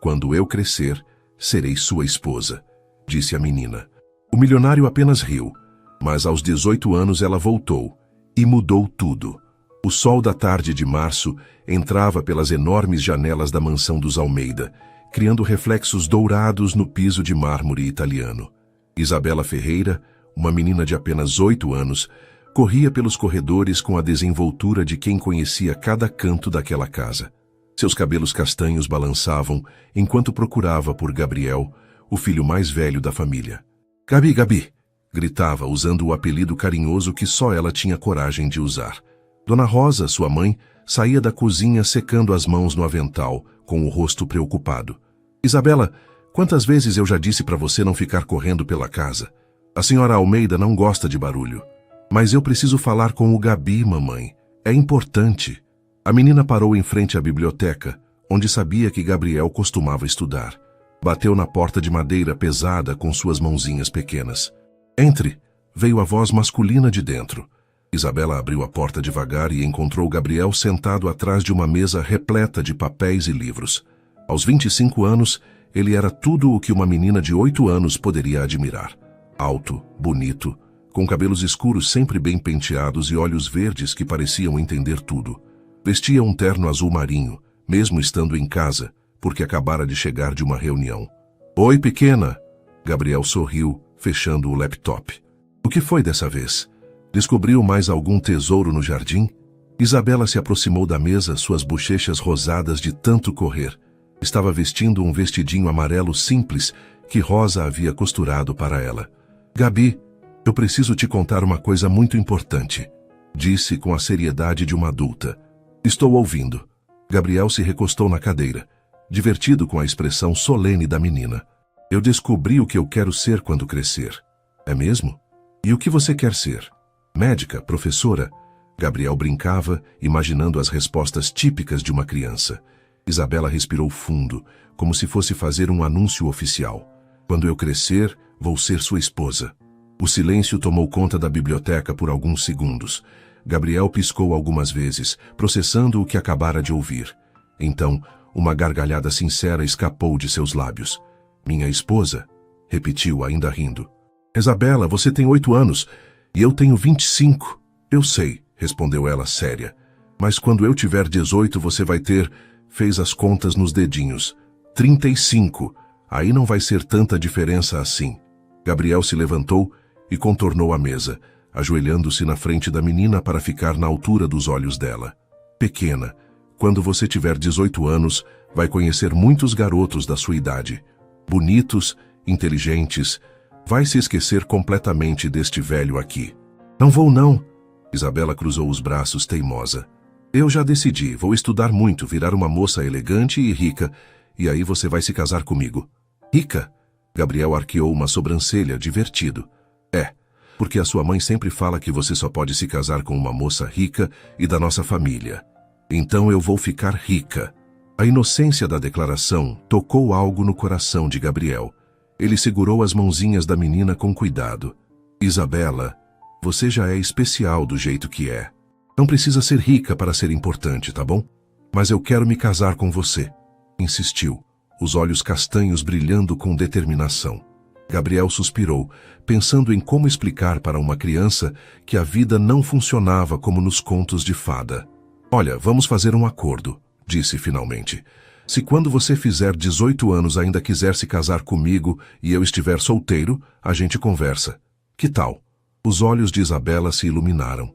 Quando eu crescer, serei sua esposa, disse a menina. O milionário apenas riu, mas aos 18 anos ela voltou e mudou tudo. O sol da tarde de março entrava pelas enormes janelas da mansão dos Almeida, criando reflexos dourados no piso de mármore italiano. Isabela Ferreira, uma menina de apenas 8 anos, corria pelos corredores com a desenvoltura de quem conhecia cada canto daquela casa. Seus cabelos castanhos balançavam enquanto procurava por Gabriel, o filho mais velho da família. "Gabi, Gabi!" gritava, usando o apelido carinhoso que só ela tinha coragem de usar. Dona Rosa, sua mãe, saía da cozinha secando as mãos no avental, com o rosto preocupado. "Isabela, quantas vezes eu já disse para você não ficar correndo pela casa? A senhora Almeida não gosta de barulho. Mas eu preciso falar com o Gabi, mamãe. É importante." A menina parou em frente à biblioteca, onde sabia que Gabriel costumava estudar. Bateu na porta de madeira pesada com suas mãozinhas pequenas. "Entre!" veio a voz masculina de dentro. Isabela abriu a porta devagar e encontrou Gabriel sentado atrás de uma mesa repleta de papéis e livros. Aos 25 anos, ele era tudo o que uma menina de 8 anos poderia admirar. Alto, bonito, com cabelos escuros sempre bem penteados e olhos verdes que pareciam entender tudo. Vestia um terno azul marinho, mesmo estando em casa, porque acabara de chegar de uma reunião. "Oi, pequena!" Gabriel sorriu, fechando o laptop. "O que foi dessa vez? Descobriu mais algum tesouro no jardim?" Isabela se aproximou da mesa, suas bochechas rosadas de tanto correr. Estava vestindo um vestidinho amarelo simples que Rosa havia costurado para ela. "Gabi, eu preciso te contar uma coisa muito importante", disse com a seriedade de uma adulta. "Estou ouvindo." Gabriel se recostou na cadeira, divertido com a expressão solene da menina. "Eu descobri o que eu quero ser quando crescer." "É mesmo? E o que você quer ser? Médica? Professora?" Gabriel brincava, imaginando as respostas típicas de uma criança. Isabela respirou fundo, como se fosse fazer um anúncio oficial. "Quando eu crescer, vou ser sua esposa." O silêncio tomou conta da biblioteca por alguns segundos. Gabriel piscou algumas vezes, processando o que acabara de ouvir. Então, uma gargalhada sincera escapou de seus lábios. "Minha esposa?" repetiu, ainda rindo. "Isabela, você tem 8 anos e eu tenho 25. "Eu sei", respondeu ela séria. "Mas quando eu tiver 18, você vai ter..." Fez as contas nos dedinhos. 35. Aí não vai ser tanta diferença assim." Gabriel se levantou e contornou a mesa, ajoelhando-se na frente da menina para ficar na altura dos olhos dela. "Pequena, quando você tiver 18 anos, vai conhecer muitos garotos da sua idade. Bonitos, inteligentes. Vai se esquecer completamente deste velho aqui." "Não vou não." Isabela cruzou os braços, teimosa. "Eu já decidi, vou estudar muito, virar uma moça elegante e rica, e aí você vai se casar comigo." "Rica?" Gabriel arqueou uma sobrancelha, divertido. "É, porque a sua mãe sempre fala que você só pode se casar com uma moça rica e da nossa família. Então eu vou ficar rica." A inocência da declaração tocou algo no coração de Gabriel. Ele segurou as mãozinhas da menina com cuidado. "Isabela, você já é especial do jeito que é. Não precisa ser rica para ser importante, tá bom? Mas eu quero me casar com você", insistiu, os olhos castanhos brilhando com determinação. Gabriel suspirou, pensando em como explicar para uma criança que a vida não funcionava como nos contos de fada. "Olha, vamos fazer um acordo", disse finalmente. "Se quando você fizer 18 anos ainda quiser se casar comigo e eu estiver solteiro, a gente conversa. Que tal?" Os olhos de Isabela se iluminaram.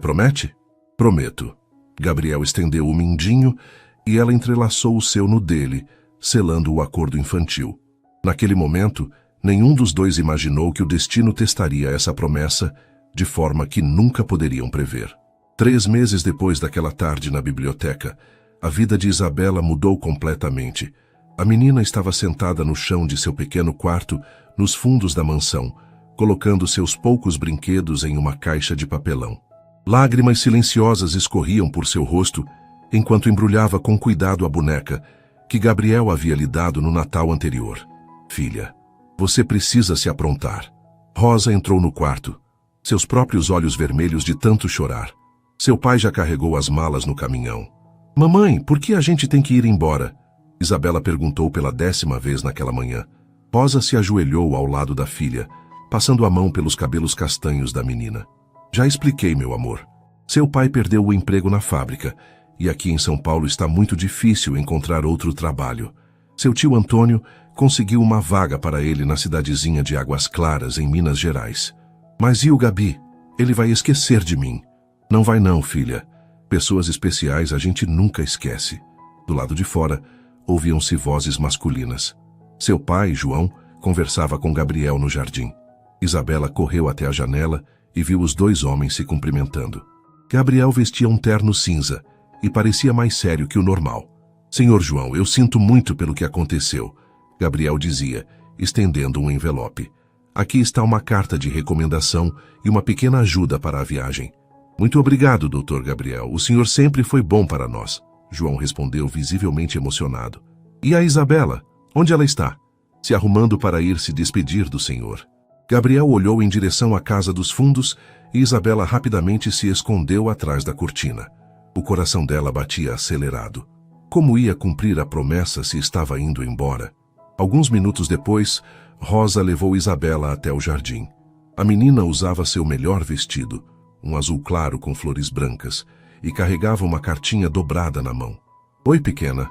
"Promete?" "Prometo." Gabriel estendeu o mindinho e ela entrelaçou o seu no dele, selando o acordo infantil. Naquele momento, nenhum dos dois imaginou que o destino testaria essa promessa de forma que nunca poderiam prever. 3 meses depois daquela tarde na biblioteca, a vida de Isabela mudou completamente. A menina estava sentada no chão de seu pequeno quarto, nos fundos da mansão, colocando seus poucos brinquedos em uma caixa de papelão. Lágrimas silenciosas escorriam por seu rosto, enquanto embrulhava com cuidado a boneca, que Gabriel havia lhe dado no Natal anterior. "Filha, você precisa se aprontar." Rosa entrou no quarto, seus próprios olhos vermelhos de tanto chorar. Seu pai já carregou as malas no caminhão. "Mamãe, por que a gente tem que ir embora?" Isabela perguntou pela 10ª vez naquela manhã. Rosa se ajoelhou ao lado da filha, passando a mão pelos cabelos castanhos da menina. Já expliquei, meu amor. Seu pai perdeu o emprego na fábrica, e aqui em São Paulo está muito difícil encontrar outro trabalho. Seu tio Antônio conseguiu uma vaga para ele na cidadezinha de Águas Claras, em Minas Gerais. Mas e o Gabi? Ele vai esquecer de mim. Não vai não, filha. Pessoas especiais a gente nunca esquece. Do lado de fora, ouviam-se vozes masculinas. Seu pai, João, conversava com Gabriel no jardim. Isabela correu até a janela e viu os 2 homens se cumprimentando. Gabriel vestia um terno cinza e parecia mais sério que o normal. Senhor João, eu sinto muito pelo que aconteceu, Gabriel dizia, estendendo um envelope. Aqui está uma carta de recomendação e uma pequena ajuda para a viagem. Muito obrigado, Dr. Gabriel. O senhor sempre foi bom para nós. João respondeu visivelmente emocionado. E a Isabela? Onde ela está? Se arrumando para ir se despedir do senhor. Gabriel olhou em direção à casa dos fundos e Isabela rapidamente se escondeu atrás da cortina. O coração dela batia acelerado. Como ia cumprir a promessa se estava indo embora? Alguns minutos depois, Rosa levou Isabela até o jardim. A menina usava seu melhor vestido, um azul claro com flores brancas, e carregava uma cartinha dobrada na mão. Oi, pequena.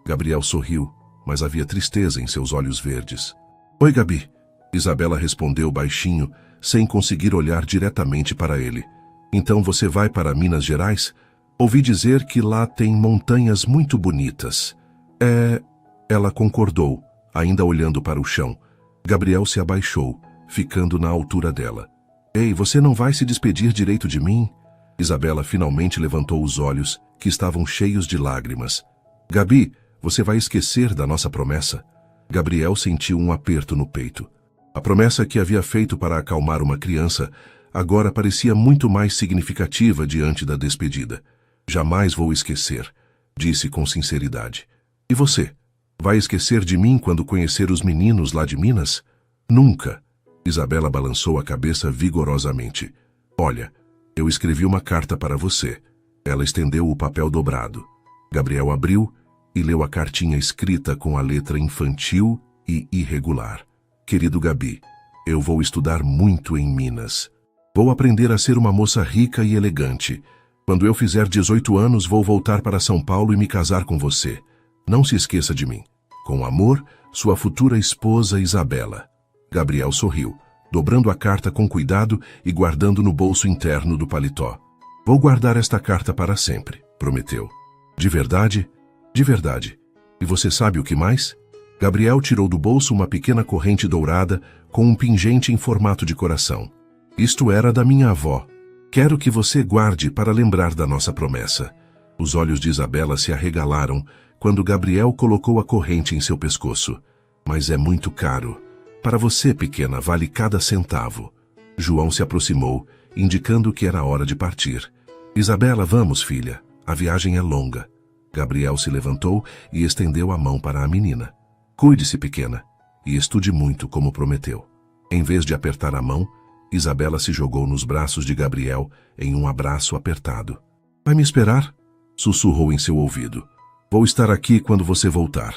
Gabriel sorriu, mas havia tristeza em seus olhos verdes. Oi, Gabi. Isabela respondeu baixinho, sem conseguir olhar diretamente para ele. Então você vai para Minas Gerais? Ouvi dizer que lá tem montanhas muito bonitas. Ela concordou, ainda olhando para o chão. Gabriel se abaixou, ficando na altura dela. Ei, você não vai se despedir direito de mim? Isabela finalmente levantou os olhos, que estavam cheios de lágrimas. Gabi, você vai esquecer da nossa promessa? Gabriel sentiu um aperto no peito. A promessa que havia feito para acalmar uma criança agora parecia muito mais significativa diante da despedida. Jamais vou esquecer, disse com sinceridade. E você? Vai esquecer de mim quando conhecer os meninos lá de Minas? Nunca. Isabela balançou a cabeça vigorosamente. Olha, eu escrevi uma carta para você. Ela estendeu o papel dobrado. Gabriel abriu e leu a cartinha escrita com a letra infantil e irregular. Querido Gabi, eu vou estudar muito em Minas. Vou aprender a ser uma moça rica e elegante. Quando eu fizer 18 anos, vou voltar para São Paulo e me casar com você. Não se esqueça de mim. Com amor, sua futura esposa Isabela. Gabriel sorriu, dobrando a carta com cuidado e guardando no bolso interno do paletó. Vou guardar esta carta para sempre, prometeu. De verdade? De verdade. E você sabe o que mais? Gabriel tirou do bolso uma pequena corrente dourada com um pingente em formato de coração. Isto era da minha avó. Quero que você guarde para lembrar da nossa promessa. Os olhos de Isabela se arregalaram quando Gabriel colocou a corrente em seu pescoço. Mas é muito caro. Para você, pequena, vale cada centavo. João se aproximou, indicando que era hora de partir. Isabela, vamos, filha. A viagem é longa. Gabriel se levantou e estendeu a mão para a menina. Cuide-se, pequena, e estude muito, como prometeu. Em vez de apertar a mão, Isabela se jogou nos braços de Gabriel em um abraço apertado. Vai me esperar? Sussurrou em seu ouvido. Vou estar aqui quando você voltar.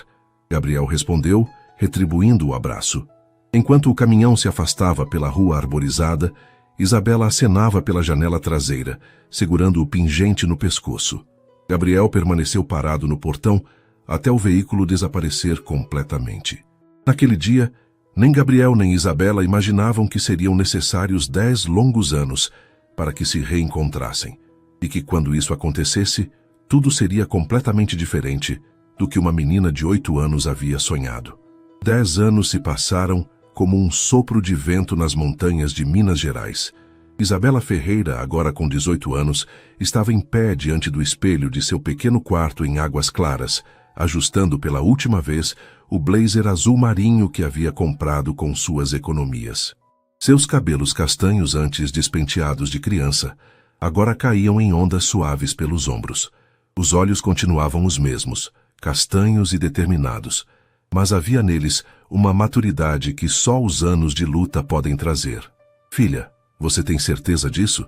Gabriel respondeu, retribuindo o abraço. Enquanto o caminhão se afastava pela rua arborizada, Isabela acenava pela janela traseira, segurando o pingente no pescoço. Gabriel permaneceu parado no portão até o veículo desaparecer completamente. Naquele dia, nem Gabriel nem Isabela imaginavam que seriam necessários 10 longos anos para que se reencontrassem, e que quando isso acontecesse, tudo seria completamente diferente do que uma menina de 8 anos havia sonhado. 10 anos se passaram como um sopro de vento nas montanhas de Minas Gerais. Isabela Ferreira, agora com 18 anos, estava em pé diante do espelho de seu pequeno quarto em Águas Claras, ajustando pela última vez o blazer azul marinho que havia comprado com suas economias. Seus cabelos castanhos, antes despenteados de criança, agora caíam em ondas suaves pelos ombros. Os olhos continuavam os mesmos, castanhos e determinados, mas havia neles uma maturidade que só os anos de luta podem trazer. Filha, você tem certeza disso?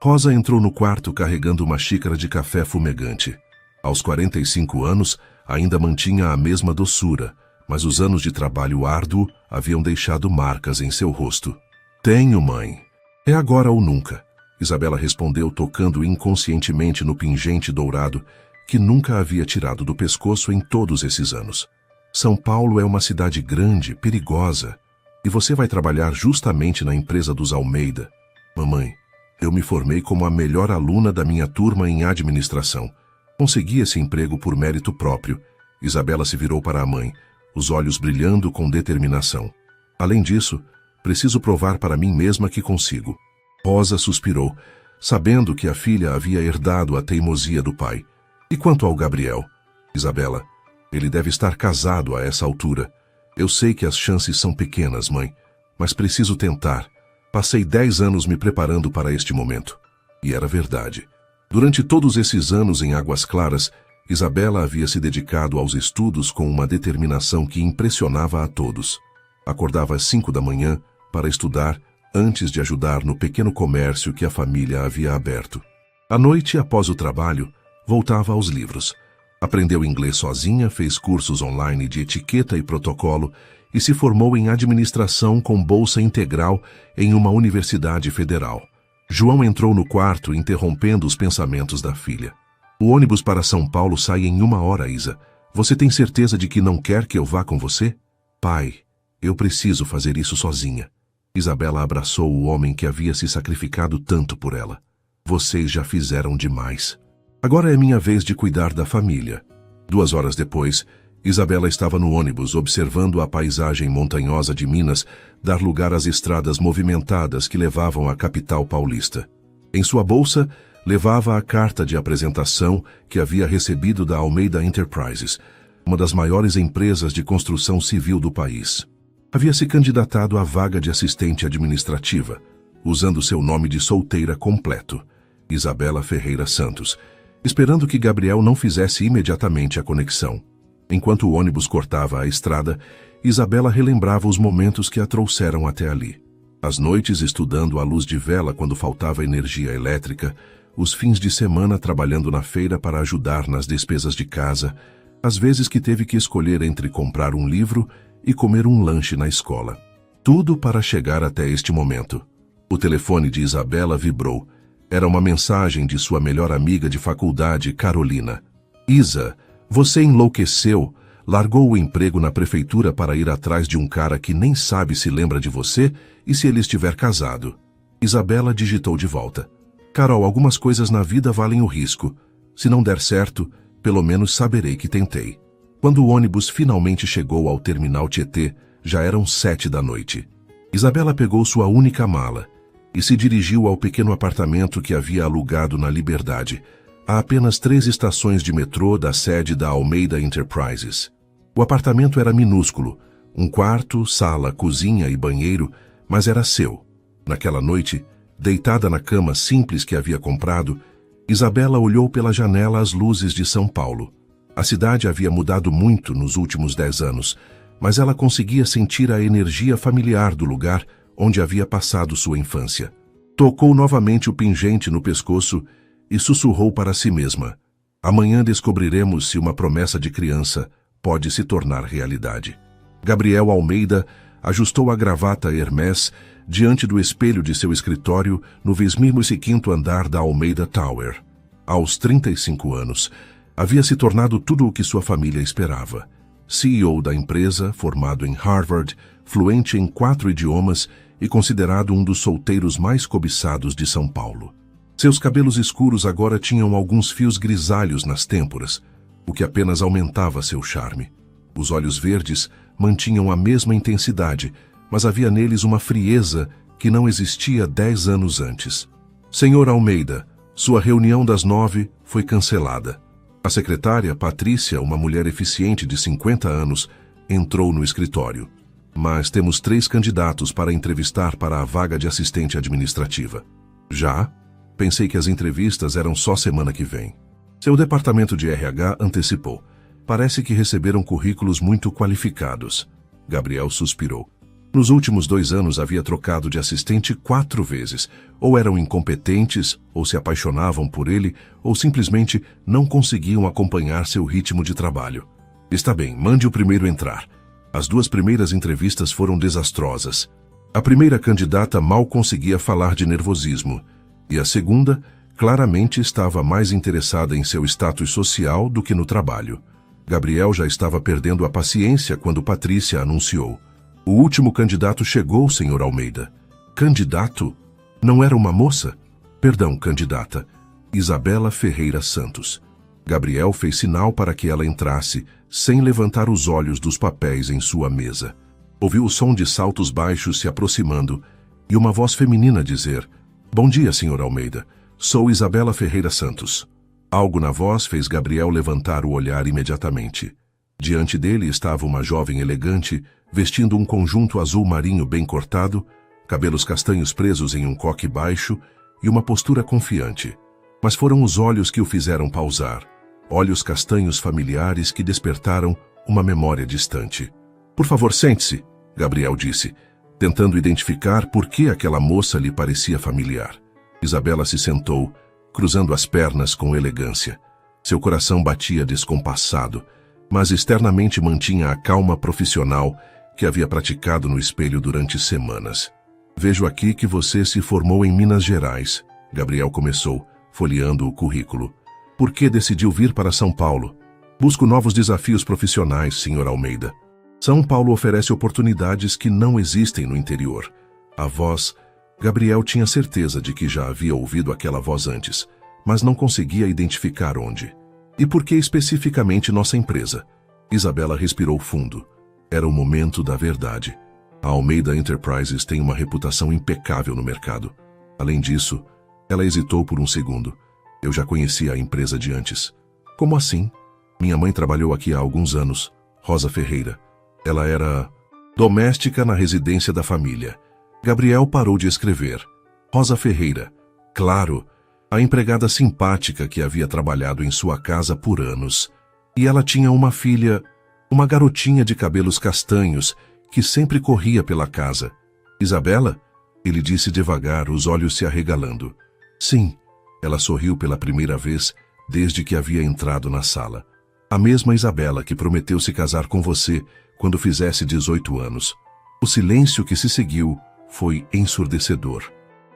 Rosa entrou no quarto carregando uma xícara de café fumegante. Aos 45 anos, Ainda mantinha a mesma doçura, mas os anos de trabalho árduo haviam deixado marcas em seu rosto. Tenho, mãe. É agora ou nunca, Isabela respondeu, tocando inconscientemente no pingente dourado que nunca havia tirado do pescoço em todos esses anos. São Paulo é uma cidade grande, perigosa, e você vai trabalhar justamente na empresa dos Almeida. Mamãe, eu me formei como a melhor aluna da minha turma em administração. Consegui esse emprego por mérito próprio. Isabela se virou para a mãe, os olhos brilhando com determinação. Além disso, preciso provar para mim mesma que consigo. Rosa suspirou, sabendo que a filha havia herdado a teimosia do pai. E quanto ao Gabriel? Isabela, ele deve estar casado a essa altura. Eu sei que as chances são pequenas, mãe, mas preciso tentar. Passei 10 anos me preparando para este momento. E era verdade. Durante todos esses anos em Águas Claras, Isabela havia se dedicado aos estudos com uma determinação que impressionava a todos. Acordava às 5 da manhã para estudar antes de ajudar no pequeno comércio que a família havia aberto. À noite, após o trabalho, voltava aos livros. Aprendeu inglês sozinha, fez cursos online de etiqueta e protocolo e se formou em administração com bolsa integral em uma universidade federal. João entrou no quarto, interrompendo os pensamentos da filha. O ônibus para São Paulo sai em 1 hora, Isa. Você tem certeza de que não quer que eu vá com você? Pai, eu preciso fazer isso sozinha. Isabela abraçou o homem que havia se sacrificado tanto por ela. Vocês já fizeram demais. Agora é minha vez de cuidar da família. 2 horas depois, Isabela estava no ônibus observando a paisagem montanhosa de Minas dar lugar às estradas movimentadas que levavam à capital paulista. Em sua bolsa, levava a carta de apresentação que havia recebido da Almeida Enterprises, uma das maiores empresas de construção civil do país. Havia se candidatado à vaga de assistente administrativa, usando seu nome de solteira completo, Isabela Ferreira Santos, esperando que Gabriel não fizesse imediatamente a conexão. Enquanto o ônibus cortava a estrada, Isabela relembrava os momentos que a trouxeram até ali. As noites estudando à luz de vela quando faltava energia elétrica, os fins de semana trabalhando na feira para ajudar nas despesas de casa, as vezes que teve que escolher entre comprar um livro e comer um lanche na escola. Tudo para chegar até este momento. O telefone de Isabela vibrou. Era uma mensagem de sua melhor amiga de faculdade, Carolina. Isa, você enlouqueceu, largou o emprego na prefeitura para ir atrás de um cara que nem sabe se lembra de você e se ele estiver casado. Isabela digitou de volta. Carol, algumas coisas na vida valem o risco. Se não der certo, pelo menos saberei que tentei. Quando o ônibus finalmente chegou ao terminal Tietê, já eram 7 da noite. Isabela pegou sua única mala e se dirigiu ao pequeno apartamento que havia alugado na Liberdade, a apenas 3 estações de metrô da sede da Almeida Enterprises. O apartamento era minúsculo, um quarto, sala, cozinha e banheiro, mas era seu. Naquela noite, deitada na cama simples que havia comprado, Isabela olhou pela janela as luzes de São Paulo. A cidade havia mudado muito nos últimos 10 anos, mas ela conseguia sentir a energia familiar do lugar onde havia passado sua infância. Tocou novamente o pingente no pescoço e sussurrou para si mesma. Amanhã descobriremos se uma promessa de criança pode se tornar realidade. Gabriel Almeida ajustou a gravata Hermès diante do espelho de seu escritório no 25º andar da Almeida Tower. Aos 35 anos, havia se tornado tudo o que sua família esperava. CEO da empresa, formado em Harvard, fluente em 4 idiomas e considerado um dos solteiros mais cobiçados de São Paulo. Seus cabelos escuros agora tinham alguns fios grisalhos nas têmporas, o que apenas aumentava seu charme. Os olhos verdes mantinham a mesma intensidade, mas havia neles uma frieza que não existia 10 anos antes. Senhor Almeida, sua reunião das 9 foi cancelada. A secretária, Patrícia, uma mulher eficiente de 50 anos, entrou no escritório. Mas temos 3 candidatos para entrevistar para a vaga de assistente administrativa. Já? Pensei que as entrevistas eram só semana que vem. Seu departamento de RH antecipou. Parece que receberam currículos muito qualificados. Gabriel suspirou. Nos últimos 2 anos havia trocado de assistente 4 vezes. Ou eram incompetentes, ou se apaixonavam por ele, ou simplesmente não conseguiam acompanhar seu ritmo de trabalho. Está bem, mande o primeiro entrar. As 2 primeiras entrevistas foram desastrosas. A primeira candidata mal conseguia falar de nervosismo, e a segunda claramente estava mais interessada em seu status social do que no trabalho. Gabriel já estava perdendo a paciência quando Patrícia anunciou. O último candidato chegou, Sr. Almeida. Candidato? Não era uma moça? Perdão, candidata. Isabela Ferreira Santos. Gabriel fez sinal para que ela entrasse, sem levantar os olhos dos papéis em sua mesa. Ouviu o som de saltos baixos se aproximando e uma voz feminina dizer: "Bom dia, Sr. Almeida. Sou Isabela Ferreira Santos." Algo na voz fez Gabriel levantar o olhar imediatamente. Diante dele estava uma jovem elegante, vestindo um conjunto azul marinho bem cortado, cabelos castanhos presos em um coque baixo e uma postura confiante. Mas foram os olhos que o fizeram pausar. Olhos castanhos familiares que despertaram uma memória distante. "Por favor, sente-se", Gabriel disse, tentando identificar por que aquela moça lhe parecia familiar. Isabela se sentou, cruzando as pernas com elegância. Seu coração batia descompassado, mas externamente mantinha a calma profissional que havia praticado no espelho durante semanas. "Vejo aqui que você se formou em Minas Gerais", Gabriel começou, folheando o currículo. "Por que decidiu vir para São Paulo?" "Busco novos desafios profissionais, Sr. Almeida. São Paulo oferece oportunidades que não existem no interior." A voz... Gabriel tinha certeza de que já havia ouvido aquela voz antes, mas não conseguia identificar onde. "E por que especificamente nossa empresa?" Isabela respirou fundo. Era o momento da verdade. A Almeida Enterprises tem uma reputação impecável no mercado. Além disso, ela hesitou por um segundo. "Eu já conhecia a empresa de antes." "Como assim?" "Minha mãe trabalhou aqui há alguns anos, Rosa Ferreira. Ela era doméstica na residência da família." Gabriel parou de escrever. Rosa Ferreira. Claro, a empregada simpática que havia trabalhado em sua casa por anos. E ela tinha uma filha, uma garotinha de cabelos castanhos, que sempre corria pela casa. "Isabela?" Ele disse devagar, os olhos se arregalando. "Sim." Ela sorriu pela primeira vez desde que havia entrado na sala. "A mesma Isabela que prometeu se casar com você quando fizesse 18 anos. O silêncio que se seguiu foi ensurdecedor.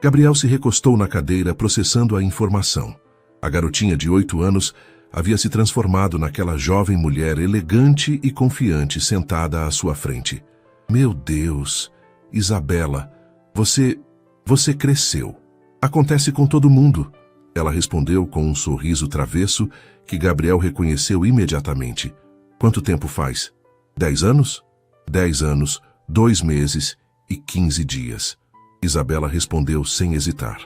Gabriel se recostou na cadeira, processando a informação. A garotinha de 8 anos havia se transformado naquela jovem mulher elegante e confiante sentada à sua frente. "Meu Deus, Isabela, você cresceu. Acontece com todo mundo." Ela respondeu com um sorriso travesso que Gabriel reconheceu imediatamente. "Quanto tempo faz?" 10 anos? 10 anos, 2 meses e 15 dias. Isabela respondeu sem hesitar.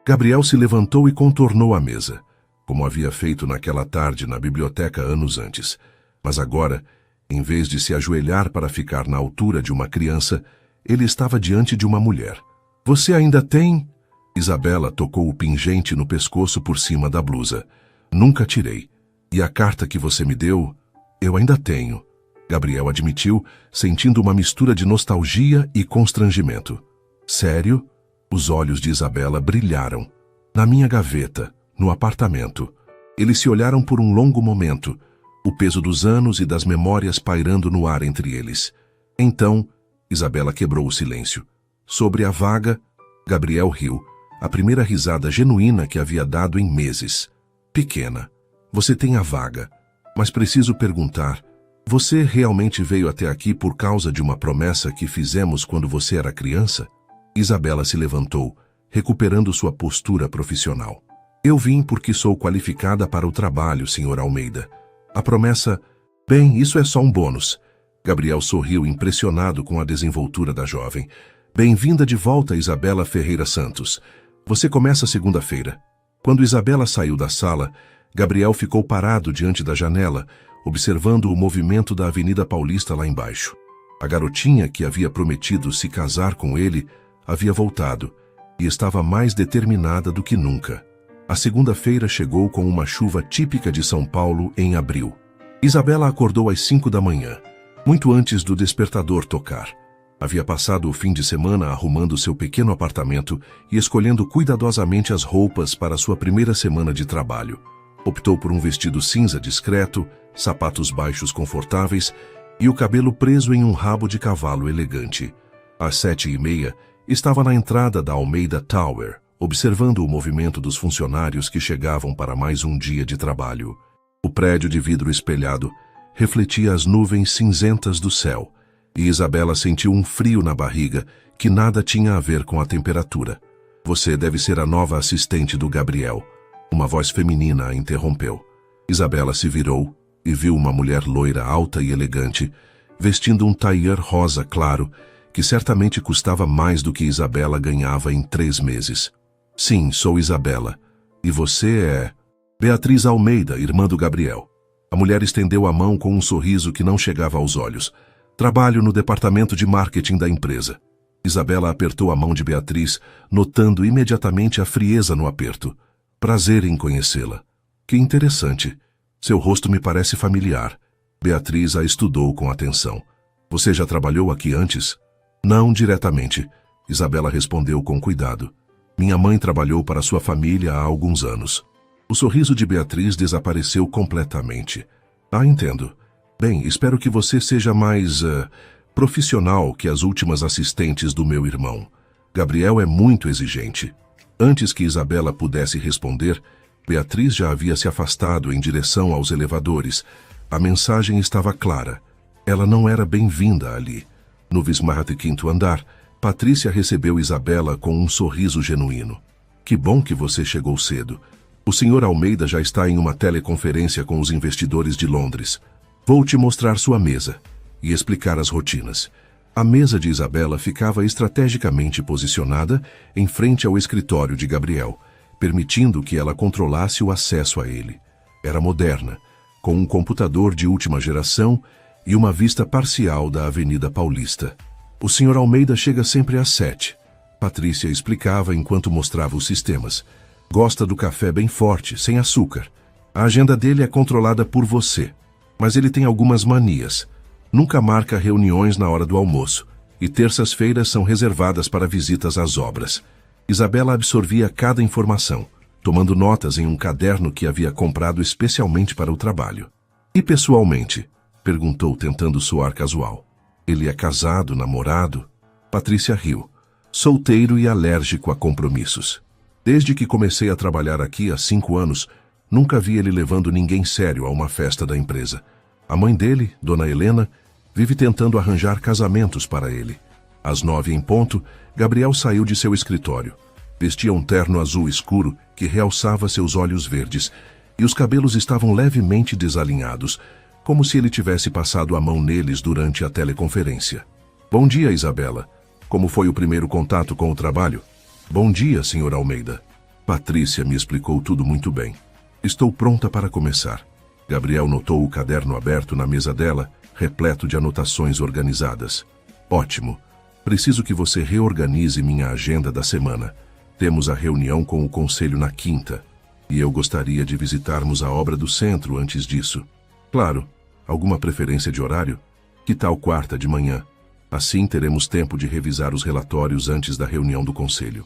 Gabriel se levantou e contornou a mesa, como havia feito naquela tarde na biblioteca anos antes. Mas agora, em vez de se ajoelhar para ficar na altura de uma criança, ele estava diante de uma mulher. "Você ainda tem?" Isabela tocou o pingente no pescoço por cima da blusa. "Nunca tirei. E a carta que você me deu, eu ainda tenho." Gabriel admitiu, sentindo uma mistura de nostalgia e constrangimento. "Sério?" Os olhos de Isabela brilharam. "Na minha gaveta, no apartamento." Eles se olharam por um longo momento, o peso dos anos e das memórias pairando no ar entre eles. Então, Isabela quebrou o silêncio. Sobre a vaga, Gabriel riu, a primeira risada genuína que havia dado em meses. "Pequena, você tem a vaga, mas preciso perguntar, você realmente veio até aqui por causa de uma promessa que fizemos quando você era criança?" Isabela se levantou, recuperando sua postura profissional. "Eu vim porque sou qualificada para o trabalho, Sr. Almeida. A promessa... Bem, isso é só um bônus." Gabriel sorriu impressionado com a desenvoltura da jovem. "Bem-vinda de volta, Isabela Ferreira Santos. Você começa segunda-feira." Quando Isabela saiu da sala, Gabriel ficou parado diante da janela, observando o movimento da Avenida Paulista lá embaixo. A garotinha que havia prometido se casar com ele havia voltado e estava mais determinada do que nunca. A segunda-feira chegou com uma chuva típica de São Paulo em abril. Isabela acordou às 5 da manhã, muito antes do despertador tocar. Havia passado o fim de semana arrumando seu pequeno apartamento e escolhendo cuidadosamente as roupas para sua primeira semana de trabalho. Optou por um vestido cinza discreto, sapatos baixos confortáveis e o cabelo preso em um rabo de cavalo elegante. Às 7h30, estava na entrada da Almeida Tower, observando o movimento dos funcionários que chegavam para mais um dia de trabalho. O prédio de vidro espelhado refletia as nuvens cinzentas do céu, e Isabela sentiu um frio na barriga que nada tinha a ver com a temperatura. Você deve ser a nova assistente do Gabriel. Uma voz feminina a interrompeu. Isabela se virou e viu uma mulher loira alta e elegante, vestindo um tailleur rosa claro, que certamente custava mais do que Isabela ganhava em 3 meses. Sim, sou Isabela. E você é... Beatriz Almeida, irmã do Gabriel. A mulher estendeu a mão com um sorriso que não chegava aos olhos. Trabalho no departamento de marketing da empresa. Isabela apertou a mão de Beatriz, notando imediatamente a frieza no aperto. Prazer em conhecê-la. Que interessante. Seu rosto me parece familiar. Beatriz a estudou com atenção. Você já trabalhou aqui antes? Não diretamente. Isabela respondeu com cuidado. Minha mãe trabalhou para sua família há alguns anos. O sorriso de Beatriz desapareceu completamente. Ah, entendo. Bem, espero que você seja mais profissional que as últimas assistentes do meu irmão. Gabriel é muito exigente. Antes que Isabela pudesse responder, Beatriz já havia se afastado em direção aos elevadores. A mensagem estava clara. Ela não era bem-vinda ali. No Vismart 5º andar, Patrícia recebeu Isabela com um sorriso genuíno. Que bom que você chegou cedo. O Sr. Almeida já está em uma teleconferência com os investidores de Londres. Vou te mostrar sua mesa e explicar as rotinas. A mesa de Isabela ficava estrategicamente posicionada em frente ao escritório de Gabriel, permitindo que ela controlasse o acesso a ele. Era moderna, com um computador de última geração e uma vista parcial da Avenida Paulista. O Sr. Almeida chega sempre às 7. Patrícia explicava enquanto mostrava os sistemas. Gosta do café bem forte, sem açúcar. A agenda dele é controlada por você, mas ele tem algumas manias. Nunca marca reuniões na hora do almoço, e terças-feiras são reservadas para visitas às obras. Isabela absorvia cada informação, tomando notas em um caderno que havia comprado especialmente para o trabalho. E pessoalmente? Perguntou, tentando soar casual. Ele é casado, namorado? Patrícia riu. Solteiro e alérgico a compromissos. Desde que comecei a trabalhar aqui há 5 anos, nunca vi ele levando ninguém sério a uma festa da empresa. A mãe dele, Dona Helena, vive tentando arranjar casamentos para ele. Às 9 em ponto, Gabriel saiu de seu escritório. Vestia um terno azul escuro que realçava seus olhos verdes, e os cabelos estavam levemente desalinhados, como se ele tivesse passado a mão neles durante a teleconferência. Bom dia, Isabela. Como foi o primeiro contato com o trabalho? Bom dia, Sr. Almeida. Patrícia me explicou tudo muito bem. Estou pronta para começar. Gabriel notou o caderno aberto na mesa dela, repleto de anotações organizadas. Ótimo. Preciso que você reorganize minha agenda da semana. Temos a reunião com o conselho na quinta, e eu gostaria de visitarmos a obra do centro antes disso. Claro. Alguma preferência de horário? Que tal quarta de manhã? Assim teremos tempo de revisar os relatórios antes da reunião do conselho.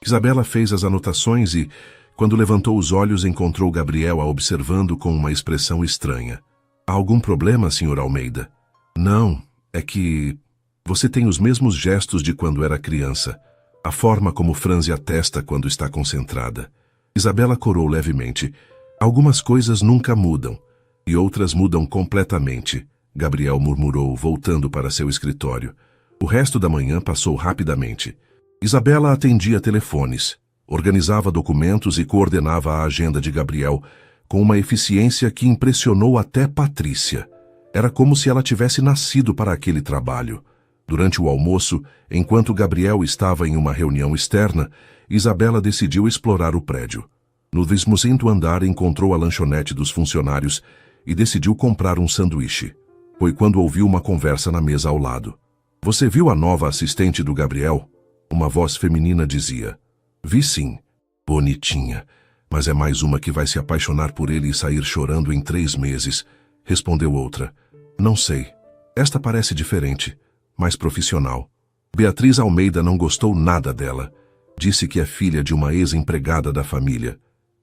Isabela fez as anotações e, quando levantou os olhos, encontrou Gabriel a observando com uma expressão estranha. Há algum problema, Sr. Almeida? Não, é que você tem os mesmos gestos de quando era criança. A forma como franze a testa quando está concentrada. Isabela corou levemente. Algumas coisas nunca mudam, e outras mudam completamente, Gabriel murmurou, voltando para seu escritório. O resto da manhã passou rapidamente. Isabela atendia telefones, organizava documentos e coordenava a agenda de Gabriel, com uma eficiência que impressionou até Patrícia. Era como se ela tivesse nascido para aquele trabalho. Durante o almoço, enquanto Gabriel estava em uma reunião externa, Isabela decidiu explorar o prédio. No 15º andar encontrou a lanchonete dos funcionários e decidiu comprar um sanduíche. Foi quando ouviu uma conversa na mesa ao lado. Você viu a nova assistente do Gabriel? Uma voz feminina dizia. Vi sim. Bonitinha. Mas é mais uma que vai se apaixonar por ele e sair chorando em 3 meses. Respondeu outra. Não sei. Esta parece diferente, mais profissional. Beatriz Almeida não gostou nada dela. Disse que é filha de uma ex-empregada da família.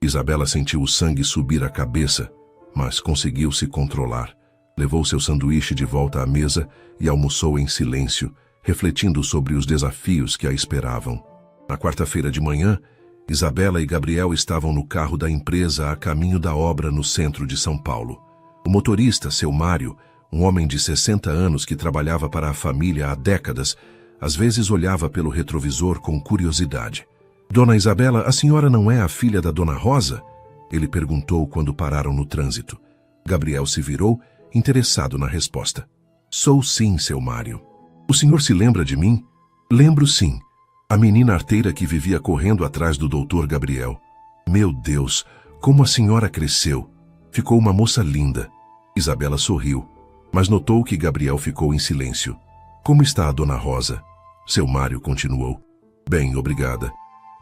Isabela sentiu o sangue subir à cabeça, mas conseguiu se controlar. Levou seu sanduíche de volta à mesa e almoçou em silêncio, refletindo sobre os desafios que a esperavam. Na quarta-feira de manhã, Isabela e Gabriel estavam no carro da empresa a caminho da obra no centro de São Paulo. O motorista, seu Mário, um homem de 60 anos que trabalhava para a família há décadas, às vezes olhava pelo retrovisor com curiosidade. Dona Isabela, a senhora não é a filha da Dona Rosa? Ele perguntou quando pararam no trânsito. Gabriel se virou, interessado na resposta. Sou sim, seu Mário. O senhor se lembra de mim? Lembro sim. A menina arteira que vivia correndo atrás do doutor Gabriel. Meu Deus, como a senhora cresceu. Ficou uma moça linda. Isabela sorriu, mas notou que Gabriel ficou em silêncio. Como está a Dona Rosa? Seu Mário continuou. Bem, obrigada.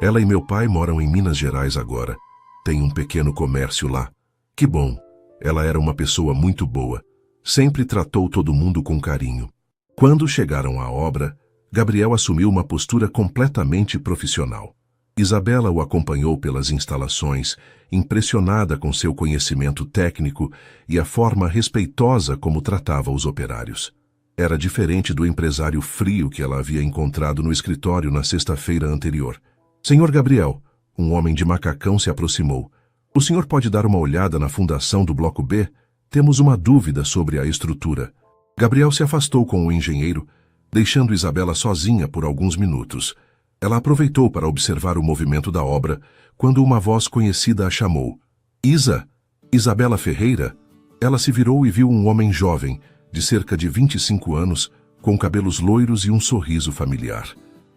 Ela e meu pai moram em Minas Gerais agora. Tem um pequeno comércio lá. Que bom. Ela era uma pessoa muito boa. Sempre tratou todo mundo com carinho. Quando chegaram à obra, Gabriel assumiu uma postura completamente profissional. Isabela o acompanhou pelas instalações, impressionada com seu conhecimento técnico e a forma respeitosa como tratava os operários. Era diferente do empresário frio que ela havia encontrado no escritório na sexta-feira anterior. Senhor Gabriel, um homem de macacão se aproximou. O senhor pode dar uma olhada na fundação do Bloco B? Temos uma dúvida sobre a estrutura. Gabriel se afastou com o engenheiro, deixando Isabela sozinha por alguns minutos. Ela aproveitou para observar o movimento da obra, quando uma voz conhecida a chamou. Isa? Isabela Ferreira? Ela se virou e viu um homem jovem, de cerca de 25 anos, com cabelos loiros e um sorriso familiar.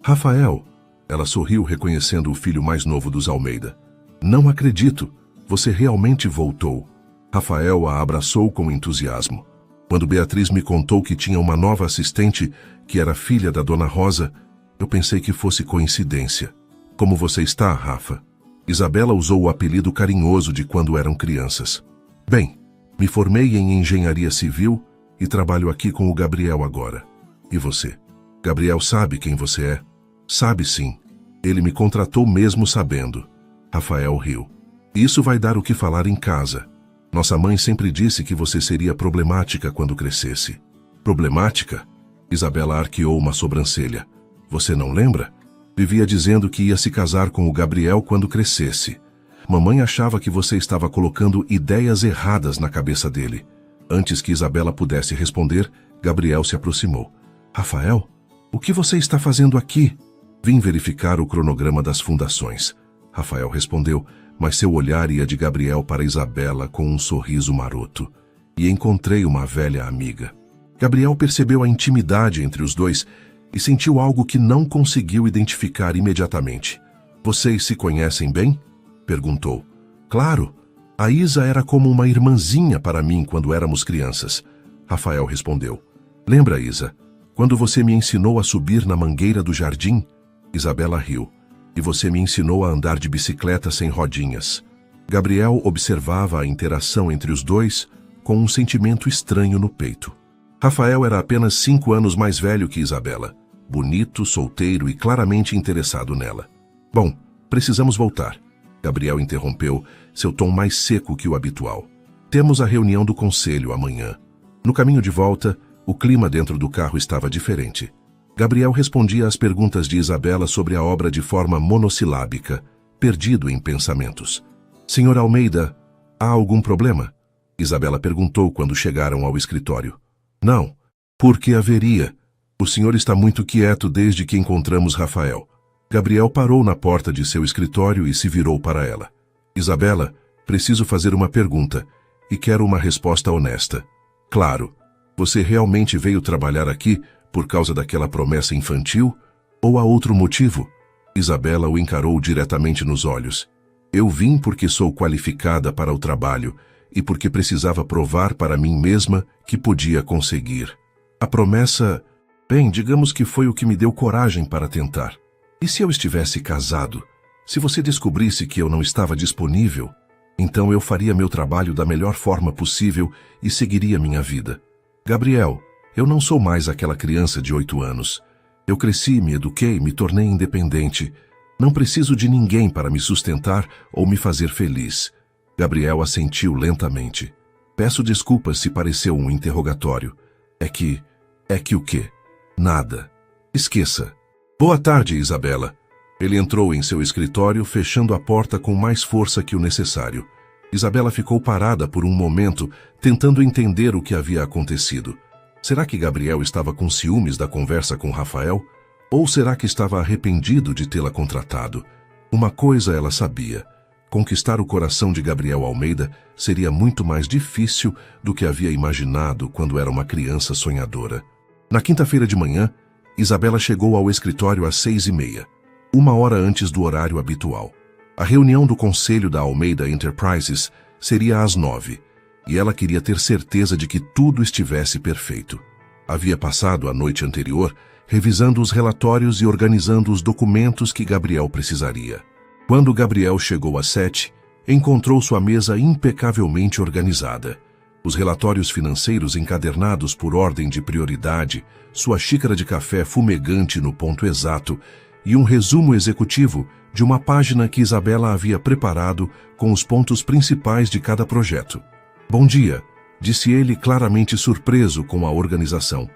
Rafael! Ela sorriu reconhecendo o filho mais novo dos Almeida. Não acredito! Você realmente voltou. Rafael a abraçou com entusiasmo. Quando Beatriz me contou que tinha uma nova assistente, que era filha da Dona Rosa, eu pensei que fosse coincidência. Como você está, Rafa? Isabela usou o apelido carinhoso de quando eram crianças. Bem, me formei em engenharia civil e trabalho aqui com o Gabriel agora. E você? Gabriel sabe quem você é? Sabe sim. Ele me contratou mesmo sabendo. Rafael riu. Isso vai dar o que falar em casa. Nossa mãe sempre disse que você seria problemática quando crescesse. Problemática? Isabela arqueou uma sobrancelha. Você não lembra? Vivia dizendo que ia se casar com o Gabriel quando crescesse. Mamãe achava que você estava colocando ideias erradas na cabeça dele. Antes que Isabela pudesse responder, Gabriel se aproximou. Rafael, o que você está fazendo aqui? Vim verificar o cronograma das fundações. Rafael respondeu, mas seu olhar ia de Gabriel para Isabela com um sorriso maroto. E encontrei uma velha amiga. Gabriel percebeu a intimidade entre os dois e sentiu algo que não conseguiu identificar imediatamente. Vocês se conhecem bem? Perguntou. Claro. A Isa era como uma irmãzinha para mim quando éramos crianças. Rafael respondeu. Lembra, Isa, quando você me ensinou a subir na mangueira do jardim? Isabela riu. E você me ensinou a andar de bicicleta sem rodinhas. Gabriel observava a interação entre os dois com um sentimento estranho no peito. Rafael era apenas 5 anos mais velho que Isabela, bonito, solteiro e claramente interessado nela. Bom, precisamos voltar. Gabriel interrompeu, seu tom mais seco que o habitual. Temos a reunião do conselho amanhã. No caminho de volta, o clima dentro do carro estava diferente. Gabriel respondia às perguntas de Isabela sobre a obra de forma monossilábica, perdido em pensamentos. Senhor Almeida, há algum problema? Isabela perguntou quando chegaram ao escritório. Não. Por que haveria? O senhor está muito quieto desde que encontramos Rafael. Gabriel parou na porta de seu escritório e se virou para ela. Isabela, preciso fazer uma pergunta e quero uma resposta honesta. Claro. Você realmente veio trabalhar aqui por causa daquela promessa infantil? Ou há outro motivo? Isabela o encarou diretamente nos olhos. Eu vim porque sou qualificada para o trabalho e porque precisava provar para mim mesma que podia conseguir. A promessa, bem, digamos que foi o que me deu coragem para tentar. E se eu estivesse casado? Se você descobrisse que eu não estava disponível, então eu faria meu trabalho da melhor forma possível e seguiria minha vida. Gabriel, eu não sou mais aquela criança de 8 anos. Eu cresci, me eduquei, me tornei independente. Não preciso de ninguém para me sustentar ou me fazer feliz. Gabriel assentiu lentamente. Peço desculpas se pareceu um interrogatório. É que o quê? Nada. Esqueça. Boa tarde, Isabela. Ele entrou em seu escritório, fechando a porta com mais força que o necessário. Isabela ficou parada por um momento, tentando entender o que havia acontecido. Será que Gabriel estava com ciúmes da conversa com Rafael? Ou será que estava arrependido de tê-la contratado? Uma coisa ela sabia. Conquistar o coração de Gabriel Almeida seria muito mais difícil do que havia imaginado quando era uma criança sonhadora. Na quinta-feira de manhã, Isabela chegou ao escritório às 6h30, 1 hora antes do horário habitual. A reunião do conselho da Almeida Enterprises seria às 9h, e ela queria ter certeza de que tudo estivesse perfeito. Havia passado a noite anterior revisando os relatórios e organizando os documentos que Gabriel precisaria. Quando Gabriel chegou às 7h, encontrou sua mesa impecavelmente organizada. Os relatórios financeiros encadernados por ordem de prioridade, sua xícara de café fumegante no ponto exato e um resumo executivo de uma página que Isabela havia preparado com os pontos principais de cada projeto. Bom dia, disse ele claramente surpreso com a organização.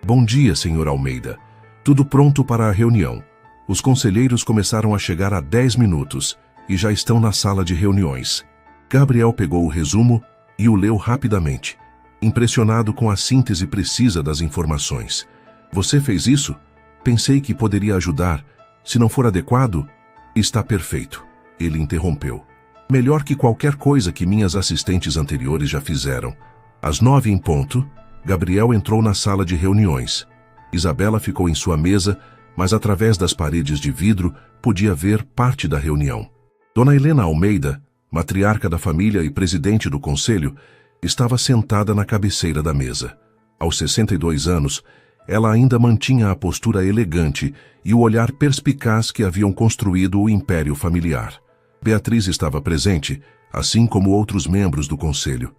Bom dia, Sr. Almeida. Tudo pronto para a reunião. Os conselheiros começaram a chegar há 10 minutos e já estão na sala de reuniões. Gabriel pegou o resumo e o leu rapidamente, impressionado com a síntese precisa das informações. Você fez isso? Pensei que poderia ajudar. Se não for adequado, está perfeito. Ele interrompeu. Melhor que qualquer coisa que minhas assistentes anteriores já fizeram. Às 9h em ponto, Gabriel entrou na sala de reuniões. Isabela ficou em sua mesa, mas através das paredes de vidro podia ver parte da reunião. Dona Helena Almeida, matriarca da família e presidente do conselho, estava sentada na cabeceira da mesa. Aos 62 anos, ela ainda mantinha a postura elegante e o olhar perspicaz que haviam construído o império familiar. Beatriz estava presente, assim como outros membros do conselho.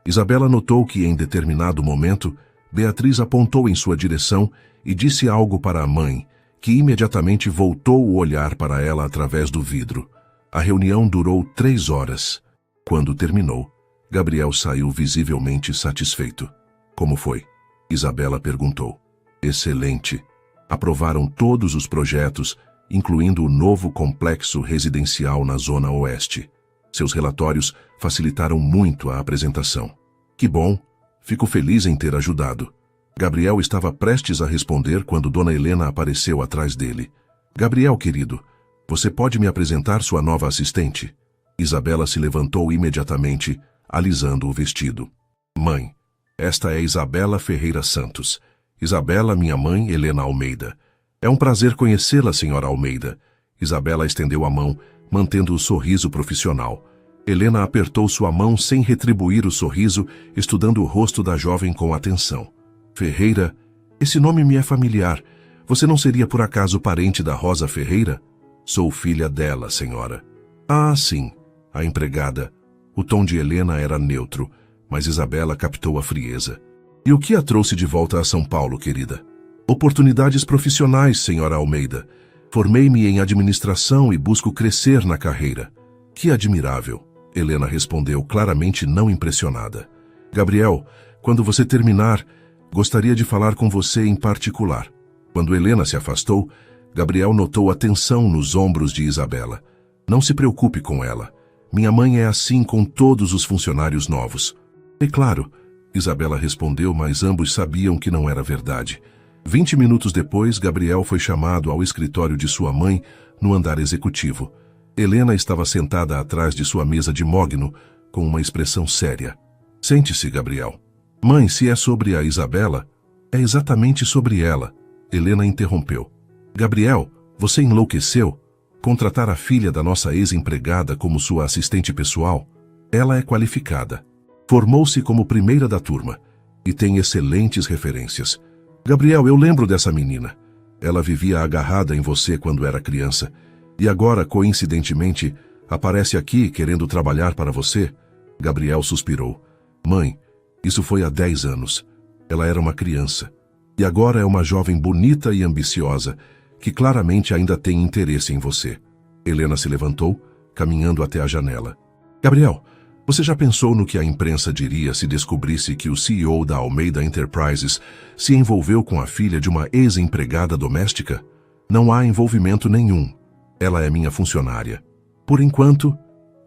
Isabela notou que, em determinado momento, Beatriz apontou em sua direção e disse algo para a mãe, que imediatamente voltou o olhar para ela através do vidro. A reunião durou 3 horas. Quando terminou, Gabriel saiu visivelmente satisfeito. Como foi? Isabela perguntou. Excelente. Aprovaram todos os projetos, incluindo o novo complexo residencial na Zona Oeste. Seus relatórios facilitaram muito a apresentação. Que bom. Fico feliz em ter ajudado. Gabriel estava prestes a responder quando Dona Helena apareceu atrás dele. Gabriel, querido, você pode me apresentar sua nova assistente? Isabela se levantou imediatamente, alisando o vestido. Mãe, esta é Isabela Ferreira Santos. Isabela, minha mãe, Helena Almeida. É um prazer conhecê-la, senhora Almeida. Isabela estendeu a mão, mantendo o sorriso profissional. Helena apertou sua mão sem retribuir o sorriso, estudando o rosto da jovem com atenção. Ferreira, esse nome me é familiar. Você não seria por acaso parente da Rosa Ferreira? Sou filha dela, senhora. Ah, sim, a empregada. O tom de Helena era neutro, mas Isabela captou a frieza. E o que a trouxe de volta a São Paulo, querida? Oportunidades profissionais, senhora Almeida. Formei-me em administração e busco crescer na carreira. Que admirável, Helena respondeu claramente não impressionada. Gabriel, quando você terminar, gostaria de falar com você em particular. Quando Helena se afastou, Gabriel notou a tensão nos ombros de Isabela. Não se preocupe com ela. Minha mãe é assim com todos os funcionários novos. É claro, Isabela respondeu, mas ambos sabiam que não era verdade. 20 minutos depois, Gabriel foi chamado ao escritório de sua mãe, no andar executivo. Helena estava sentada atrás de sua mesa de mogno, com uma expressão séria. Sente-se, Gabriel. Mãe, se é sobre a Isabela, é exatamente sobre ela. Helena interrompeu. Gabriel, você enlouqueceu? Contratar a filha da nossa ex-empregada como sua assistente pessoal? Ela é qualificada. Formou-se como primeira da turma e tem excelentes referências. Gabriel, eu lembro dessa menina. Ela vivia agarrada em você quando era criança e agora, coincidentemente, aparece aqui querendo trabalhar para você. Gabriel suspirou. Mãe, isso foi há 10 anos. Ela era uma criança. E agora é uma jovem bonita e ambiciosa, que claramente ainda tem interesse em você. Helena se levantou, caminhando até a janela. Gabriel, você já pensou no que a imprensa diria se descobrisse que o CEO da Almeida Enterprises se envolveu com a filha de uma ex-empregada doméstica? Não há envolvimento nenhum. Ela é minha funcionária. Por enquanto,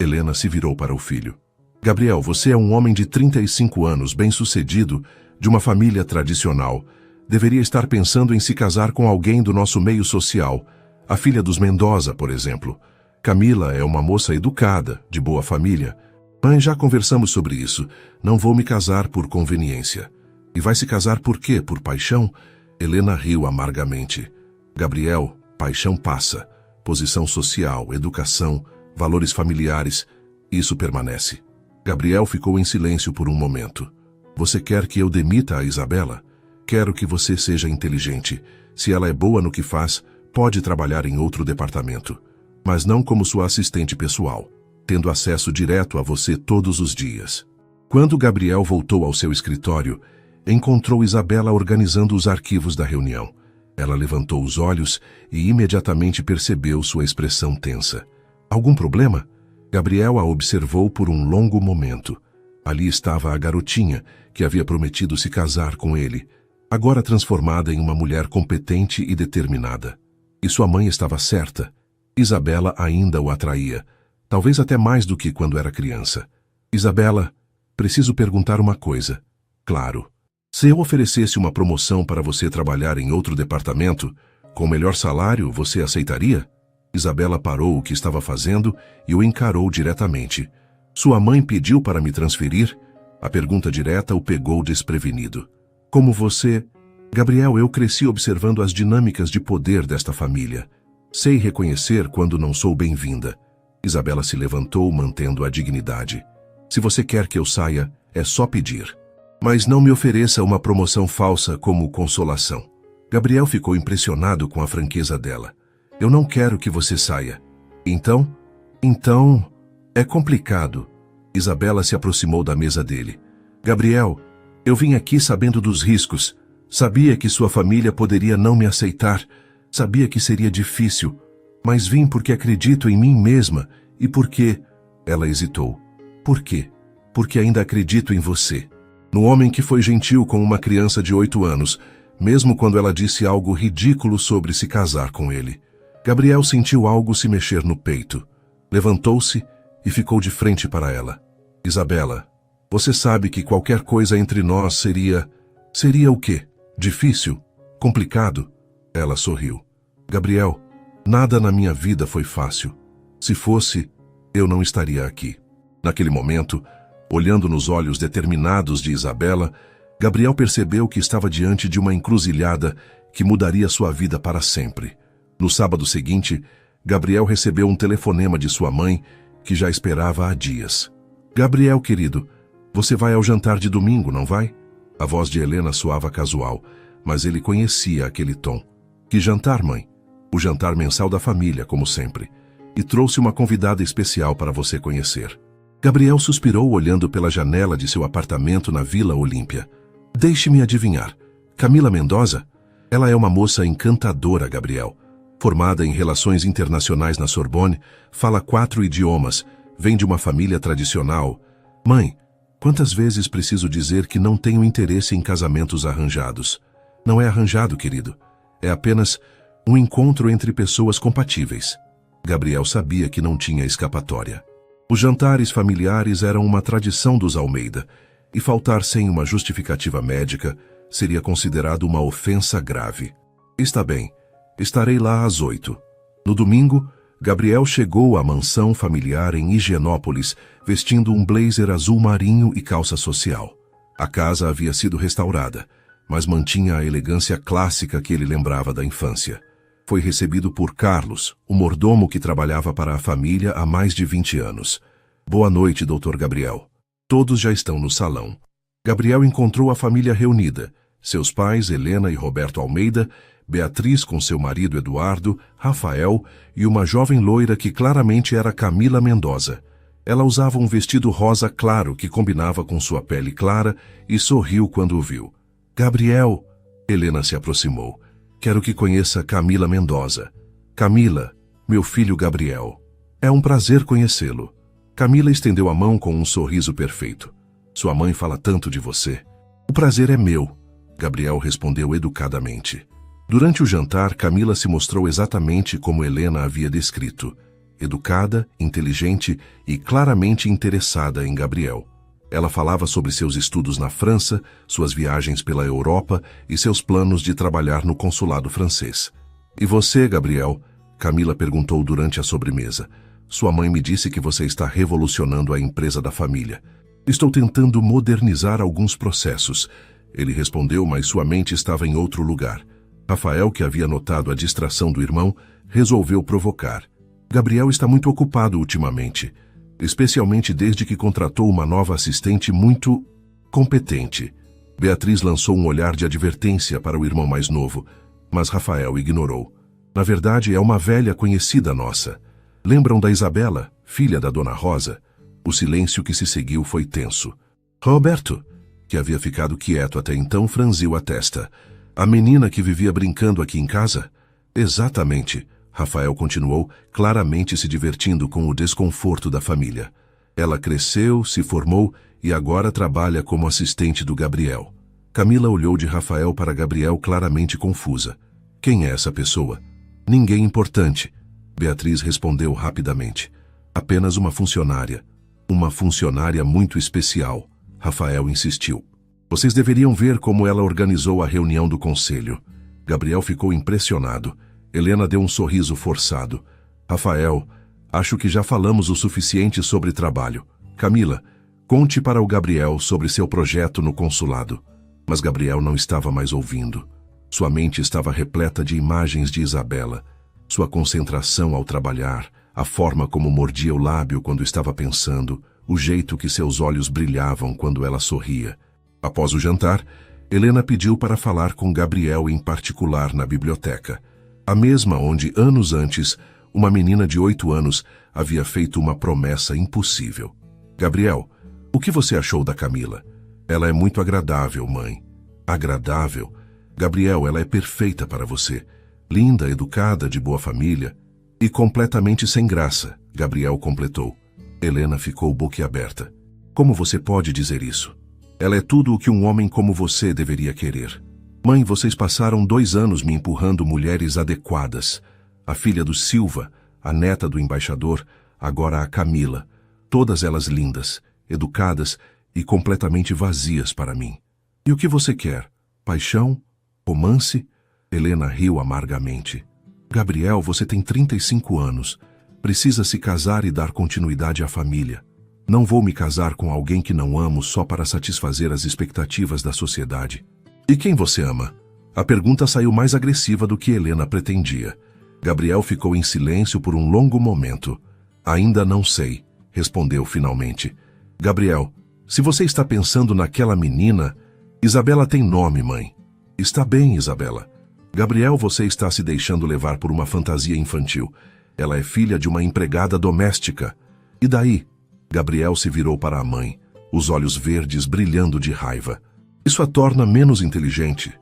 Helena se virou para o filho. Gabriel, você é um homem de 35 anos, bem-sucedido, de uma família tradicional. Deveria estar pensando em se casar com alguém do nosso meio social. A filha dos Mendoza, por exemplo. Camila é uma moça educada, de boa família. Mãe, já conversamos sobre isso. Não vou me casar por conveniência. E vai se casar por quê? Por paixão? Helena riu amargamente. Gabriel, paixão passa. Posição social, educação, valores familiares, isso permanece. Gabriel ficou em silêncio por um momento. Você quer que eu demita a Isabela? Quero que você seja inteligente. Se ela é boa no que faz, pode trabalhar em outro departamento. Mas não como sua assistente pessoal, tendo acesso direto a você todos os dias. Quando Gabriel voltou ao seu escritório, encontrou Isabela organizando os arquivos da reunião. Ela levantou os olhos e imediatamente percebeu sua expressão tensa. Algum problema? Gabriel a observou por um longo momento. Ali estava a garotinha que havia prometido se casar com ele, agora transformada em uma mulher competente e determinada. E sua mãe estava certa. Isabela ainda o atraía, talvez até mais do que quando era criança. Isabela, preciso perguntar uma coisa. Claro. Se eu oferecesse uma promoção para você trabalhar em outro departamento, com melhor salário, você aceitaria? Isabela parou o que estava fazendo e o encarou diretamente. Sua mãe pediu para me transferir? A pergunta direta o pegou desprevenido. Como você... Gabriel, eu cresci observando as dinâmicas de poder desta família. Sei reconhecer quando não sou bem-vinda. Isabela se levantou, mantendo a dignidade. Se você quer que eu saia, é só pedir. Mas não me ofereça uma promoção falsa como consolação. Gabriel ficou impressionado com a franqueza dela. Eu não quero que você saia. Então, é complicado. Isabela se aproximou da mesa dele. Gabriel, eu vim aqui sabendo dos riscos. Sabia que sua família poderia não me aceitar. Sabia que seria difícil. Mas vim porque acredito em mim mesma e porque... Ela hesitou. Por quê? Porque ainda acredito em você. No homem que foi gentil com uma criança de 8 anos, mesmo quando ela disse algo ridículo sobre se casar com ele. Gabriel sentiu algo se mexer no peito. Levantou-se e ficou de frente para ela. Isabela, você sabe que qualquer coisa entre nós seria... Seria o quê? Difícil? Complicado? Ela sorriu. Gabriel, nada na minha vida foi fácil. Se fosse, eu não estaria aqui. Naquele momento, olhando nos olhos determinados de Isabela, Gabriel percebeu que estava diante de uma encruzilhada que mudaria sua vida para sempre. No sábado seguinte, Gabriel recebeu um telefonema de sua mãe, que já esperava há dias. Gabriel, querido, você vai ao jantar de domingo, não vai? A voz de Helena soava casual, mas ele conhecia aquele tom. Que jantar, mãe? O jantar mensal da família, como sempre. E trouxe uma convidada especial para você conhecer. Gabriel suspirou olhando pela janela de seu apartamento na Vila Olímpia. Deixe-me adivinhar. Camila Mendoza? Ela é uma moça encantadora, Gabriel. Formada em Relações Internacionais na Sorbonne, fala 4 idiomas, vem de uma família tradicional. Mãe, quantas vezes preciso dizer que não tenho interesse em casamentos arranjados? Não é arranjado, querido. É apenas um encontro entre pessoas compatíveis. Gabriel sabia que não tinha escapatória. Os jantares familiares eram uma tradição dos Almeida, e faltar sem uma justificativa médica seria considerado uma ofensa grave. Está bem, estarei lá às 8. No domingo, Gabriel chegou à mansão familiar em Higienópolis, vestindo um blazer azul marinho e calça social. A casa havia sido restaurada, mas mantinha a elegância clássica que ele lembrava da infância. Foi recebido por Carlos, o mordomo que trabalhava para a família há mais de 20 anos. Boa noite, Dr. Gabriel. Todos já estão no salão. Gabriel encontrou a família reunida. Seus pais, Helena e Roberto Almeida, Beatriz com seu marido Eduardo, Rafael e uma jovem loira que claramente era Camila Mendoza. Ela usava um vestido rosa claro que combinava com sua pele clara e sorriu quando o viu. Gabriel, Helena se aproximou. Quero que conheça Camila Mendoza. Camila, Meu filho Gabriel. É um prazer conhecê-lo. Camila estendeu a mão com um sorriso perfeito. Sua mãe fala tanto de você. O prazer é meu, Gabriel respondeu educadamente. Durante o jantar, Camila se mostrou exatamente como Helena havia descrito. Educada, inteligente e claramente interessada em Gabriel. Ela falava sobre seus estudos na França, suas viagens pela Europa e seus planos de trabalhar no consulado francês. E você, Gabriel? Camila perguntou durante a sobremesa. Sua mãe me disse que você está revolucionando a empresa da família. Estou tentando modernizar alguns processos. Ele respondeu, mas sua mente estava em outro lugar. Rafael, que havia notado a distração do irmão, resolveu provocar. Gabriel está muito ocupado ultimamente, especialmente desde que contratou uma nova assistente muito competente. Beatriz lançou um olhar de advertência para o irmão mais novo, mas Rafael ignorou. Na verdade, é uma velha conhecida nossa. Lembram da Isabela, filha da Dona Rosa? O silêncio que se seguiu foi tenso. Roberto, que havia ficado quieto até então, franziu a testa. A menina que vivia brincando aqui em casa? Exatamente. Rafael continuou, claramente se divertindo com o desconforto da família. Ela cresceu, se formou e agora trabalha como assistente do Gabriel. Camila olhou de Rafael para Gabriel claramente confusa. Quem é essa pessoa? Ninguém importante. Beatriz respondeu rapidamente. Apenas uma funcionária. Uma funcionária muito especial. Rafael insistiu. Vocês deveriam ver como ela organizou a reunião do conselho. Gabriel ficou impressionado. Helena deu um sorriso forçado. Rafael, acho que já falamos o suficiente sobre trabalho. Camila, conte para o Gabriel sobre seu projeto no consulado. Mas Gabriel não estava mais ouvindo. Sua mente estava repleta de imagens de Isabela. Sua concentração ao trabalhar, a forma como mordia o lábio quando estava pensando, o jeito que seus olhos brilhavam quando ela sorria. Após o jantar, Helena pediu para falar com Gabriel em particular na biblioteca. A mesma onde, anos antes, uma menina de 8 anos havia feito uma promessa impossível. Gabriel, o que você achou da Camila? Ela é muito agradável, mãe. Agradável? Gabriel, ela é perfeita para você. Linda, educada, de boa família. E completamente sem graça, Gabriel completou. Helena ficou boquiaberta. Como você pode dizer isso? Ela é tudo o que um homem como você deveria querer. Mãe, vocês passaram 2 anos me empurrando mulheres adequadas. A filha do Silva, a neta do embaixador, agora a Camila. Todas elas lindas, educadas e completamente vazias para mim. E o que você quer? Paixão? Romance? Helena riu amargamente. Gabriel, você tem 35 anos. Precisa se casar e dar continuidade à família. Não vou me casar com alguém que não amo só para satisfazer as expectativas da sociedade. E quem você ama? A pergunta saiu mais agressiva do que Helena pretendia. Gabriel ficou em silêncio por um longo momento. Ainda não sei, respondeu finalmente. Gabriel, se você está pensando naquela menina... Isabela tem nome, mãe. Está bem, Isabela. Gabriel, você está se deixando levar por uma fantasia infantil. Ela é filha de uma empregada doméstica. E daí? Gabriel se virou para a mãe, os olhos verdes brilhando de raiva. Isso a torna menos inteligente,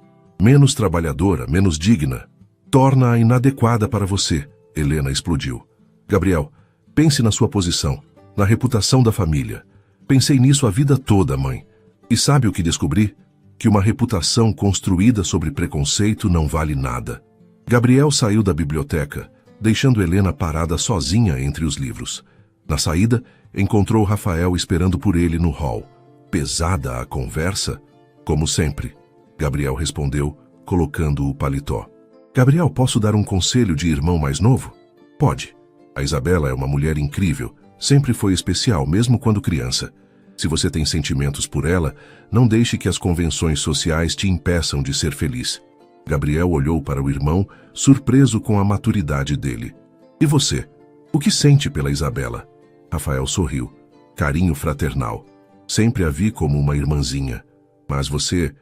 menos trabalhadora, menos digna. Torna-a inadequada para você, Helena explodiu. Gabriel, pense na sua posição, na reputação da família. Pensei nisso a vida toda, mãe. E sabe o que descobri? Que uma reputação construída sobre preconceito não vale nada. Gabriel saiu da biblioteca, deixando Helena parada sozinha entre os livros. Na saída, encontrou Rafael esperando por ele no hall. Pesada a conversa? Como sempre, Gabriel respondeu, colocando o paletó. Gabriel, posso dar um conselho de irmão mais novo? Pode. A Isabela é uma mulher incrível, sempre foi especial, mesmo quando criança. Se você tem sentimentos por ela, não deixe que as convenções sociais te impeçam de ser feliz. Gabriel olhou para o irmão, surpreso com a maturidade dele. E você? O que sente pela Isabela? Rafael sorriu. Carinho fraternal. Sempre a vi como uma irmãzinha. Mas você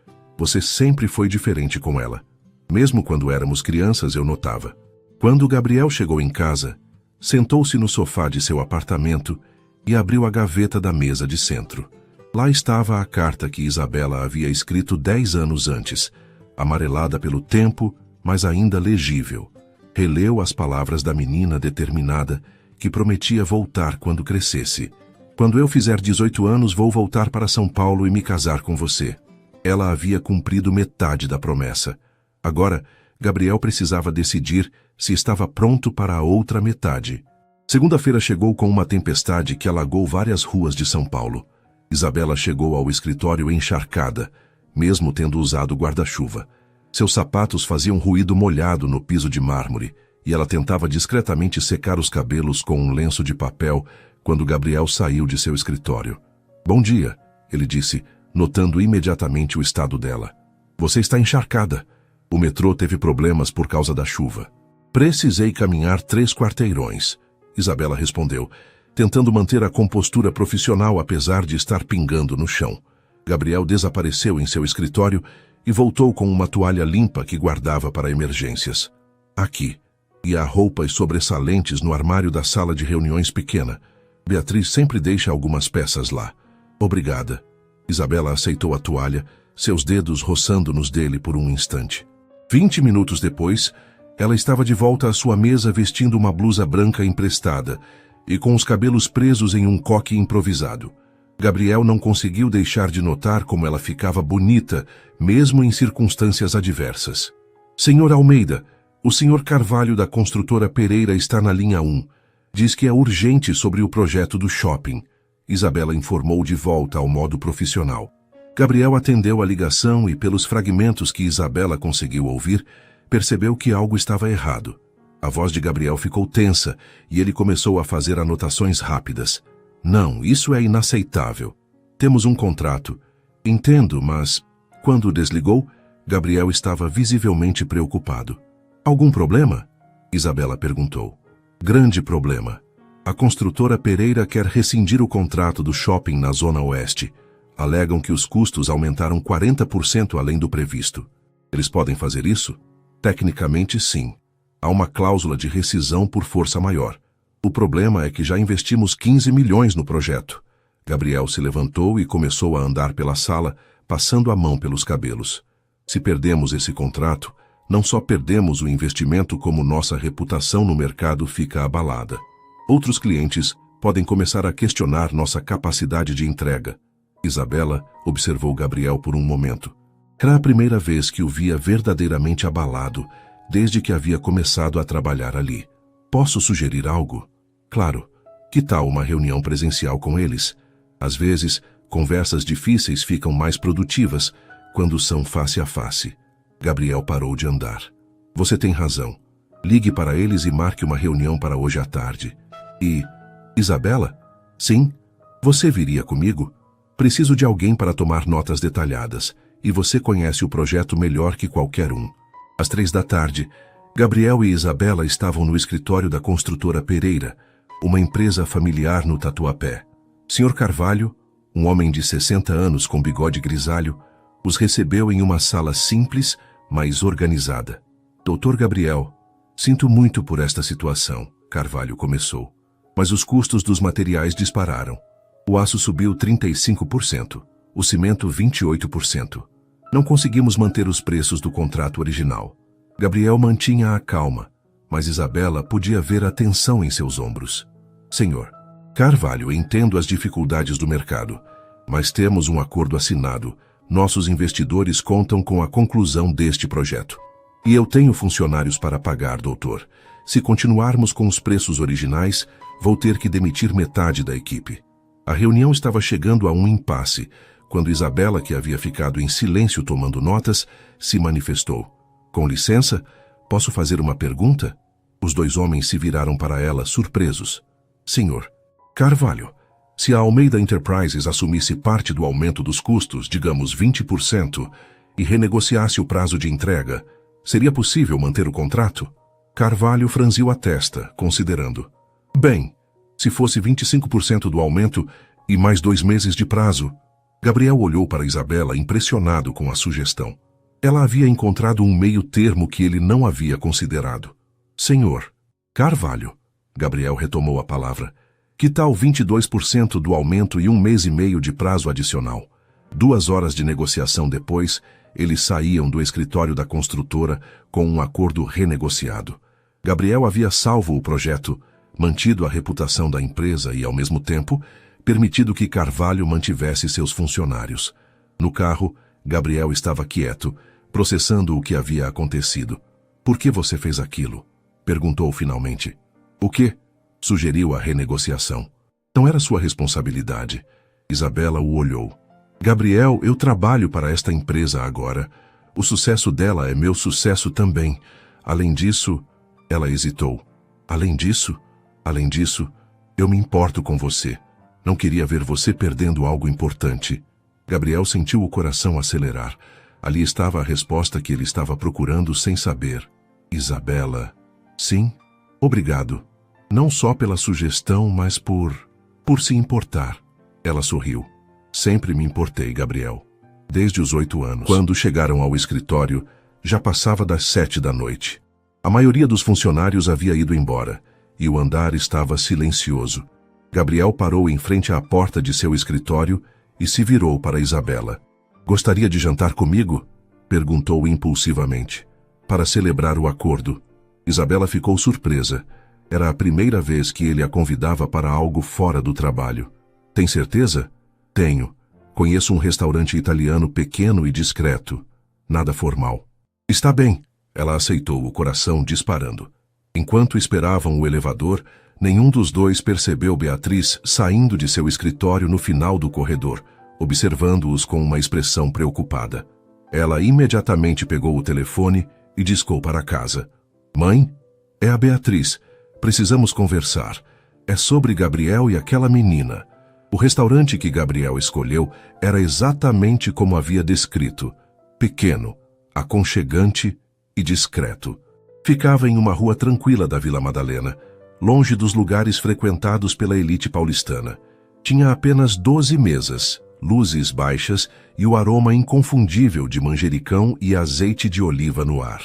sempre foi diferente com ela. Mesmo quando éramos crianças, eu notava. Quando Gabriel chegou em casa, sentou-se no sofá de seu apartamento e abriu a gaveta da mesa de centro. Lá estava a carta que Isabela havia escrito 10 anos antes, amarelada pelo tempo, mas ainda legível. Releu as palavras da menina determinada, que prometia voltar quando crescesse. Quando eu fizer 18 anos, vou voltar para São Paulo e me casar com você. Ela havia cumprido metade da promessa. Agora, Gabriel precisava decidir se estava pronto para a outra metade. Segunda-feira chegou com uma tempestade que alagou várias ruas de São Paulo. Isabela chegou ao escritório encharcada, mesmo tendo usado guarda-chuva. Seus sapatos faziam ruído molhado no piso de mármore, e ela tentava discretamente secar os cabelos com um lenço de papel quando Gabriel saiu de seu escritório. "Bom dia", ele disse, notando imediatamente o estado dela. "Você está encharcada. O metrô teve problemas por causa da chuva." "Precisei caminhar 3 quarteirões", Isabela respondeu, tentando manter a compostura profissional apesar de estar pingando no chão. Gabriel desapareceu em seu escritório e voltou com uma toalha limpa que guardava para emergências. "Aqui." E há roupas sobressalentes no armário da sala de reuniões pequena. Beatriz sempre deixa algumas peças lá. "Obrigada." Isabela aceitou a toalha, seus dedos roçando nos dele por um instante. 20 minutos depois, ela estava de volta à sua mesa vestindo uma blusa branca emprestada e com os cabelos presos em um coque improvisado. Gabriel não conseguiu deixar de notar como ela ficava bonita, mesmo em circunstâncias adversas. "Senhor Almeida, o senhor Carvalho da construtora Pereira está na linha 1. Diz que é urgente sobre o projeto do shopping." Isabela informou de volta ao modo profissional. Gabriel atendeu a ligação e, pelos fragmentos que Isabela conseguiu ouvir, percebeu que algo estava errado. A voz de Gabriel ficou tensa e ele começou a fazer anotações rápidas. "Não, isso é inaceitável. Temos um contrato. Entendo, mas..." Quando desligou, Gabriel estava visivelmente preocupado. "Algum problema?" Isabela perguntou. "Grande problema. A construtora Pereira quer rescindir o contrato do shopping na Zona Oeste. Alegam que os custos aumentaram 40% além do previsto. Eles podem fazer isso? Tecnicamente, sim. Há uma cláusula de rescisão por força maior. O problema é que já investimos 15 milhões no projeto." Gabriel se levantou e começou a andar pela sala, passando a mão pelos cabelos. "Se perdemos esse contrato, não só perdemos o investimento, como nossa reputação no mercado fica abalada. Outros clientes podem começar a questionar nossa capacidade de entrega." Isabela observou Gabriel por um momento. Era a primeira vez que o via verdadeiramente abalado, desde que havia começado a trabalhar ali. "Posso sugerir algo?" "Claro. Que tal uma reunião presencial com eles? Às vezes, conversas difíceis ficam mais produtivas quando são face a face." Gabriel parou de andar. "Você tem razão. Ligue para eles e marque uma reunião para hoje à tarde." "E... Isabela?" "Sim. Você viria comigo? Preciso de alguém para tomar notas detalhadas, e você conhece o projeto melhor que qualquer um." Às 3 da tarde, Gabriel e Isabela estavam no escritório da construtora Pereira, uma empresa familiar no Tatuapé. Sr. Carvalho, um homem de 60 anos com bigode grisalho, os recebeu em uma sala simples, mas organizada. "Dr. Gabriel, sinto muito por esta situação", Carvalho começou. "Mas os custos dos materiais dispararam. O aço subiu 35%, o cimento 28%. Não conseguimos manter os preços do contrato original." Gabriel mantinha a calma, mas Isabela podia ver a tensão em seus ombros. "Senhor Carvalho, entendo as dificuldades do mercado, mas temos um acordo assinado. Nossos investidores contam com a conclusão deste projeto. E eu tenho funcionários para pagar, doutor. Se continuarmos com os preços originais, vou ter que demitir metade da equipe." A reunião estava chegando a um impasse, quando Isabela, que havia ficado em silêncio tomando notas, se manifestou. "Com licença, posso fazer uma pergunta?" Os 2 homens se viraram para ela, surpresos. "Senhor Carvalho, se a Almeida Enterprises assumisse parte do aumento dos custos, digamos 20%, e renegociasse o prazo de entrega, seria possível manter o contrato?" Carvalho franziu a testa, considerando. "Bem, se fosse 25% do aumento e mais 2 meses de prazo." Gabriel olhou para Isabela, impressionado com a sugestão. Ela havia encontrado um meio termo que ele não havia considerado. "Senhor Carvalho", Gabriel retomou a palavra, "que tal 22% do aumento e 1 mês e meio de prazo adicional?" 2 horas de negociação depois, eles saíam do escritório da construtora com um acordo renegociado. Gabriel havia salvo o projeto, mantido a reputação da empresa e, ao mesmo tempo, permitido que Carvalho mantivesse seus funcionários. No carro, Gabriel estava quieto, processando o que havia acontecido. Por que você fez aquilo? Perguntou finalmente. O quê? Sugeriu a renegociação. Não era sua responsabilidade. Isabela o olhou. Gabriel, eu trabalho para esta empresa agora. O sucesso dela é meu sucesso também. Além disso, ela hesitou. Além disso, eu me importo com você. Não queria ver você perdendo algo importante. Gabriel sentiu o coração acelerar. Ali estava a resposta que ele estava procurando sem saber. Isabela. Sim, obrigado. Não só pela sugestão, mas por se importar. Ela sorriu. Sempre me importei, Gabriel. Desde os 8 anos. Quando chegaram ao escritório, já passava das 7 da noite. A maioria dos funcionários havia ido embora, e o andar estava silencioso. Gabriel parou em frente à porta de seu escritório e se virou para Isabela. Gostaria de jantar comigo? Perguntou impulsivamente. Para celebrar o acordo. Isabela ficou surpresa. Era a primeira vez que ele a convidava para algo fora do trabalho. Tem certeza? Tenho. Conheço um restaurante italiano pequeno e discreto. Nada formal. Está bem. Ela aceitou, o coração disparando. Enquanto esperavam o elevador, nenhum dos dois percebeu Beatriz saindo de seu escritório no final do corredor, observando-os com uma expressão preocupada. Ela imediatamente pegou o telefone e discou para casa. Mãe? É a Beatriz. Precisamos conversar. É sobre Gabriel e aquela menina. O restaurante que Gabriel escolheu era exatamente como havia descrito. Pequeno, aconchegante e discreto. Ficava em uma rua tranquila da Vila Madalena, longe dos lugares frequentados pela elite paulistana. Tinha apenas 12 mesas, luzes baixas e o aroma inconfundível de manjericão e azeite de oliva no ar.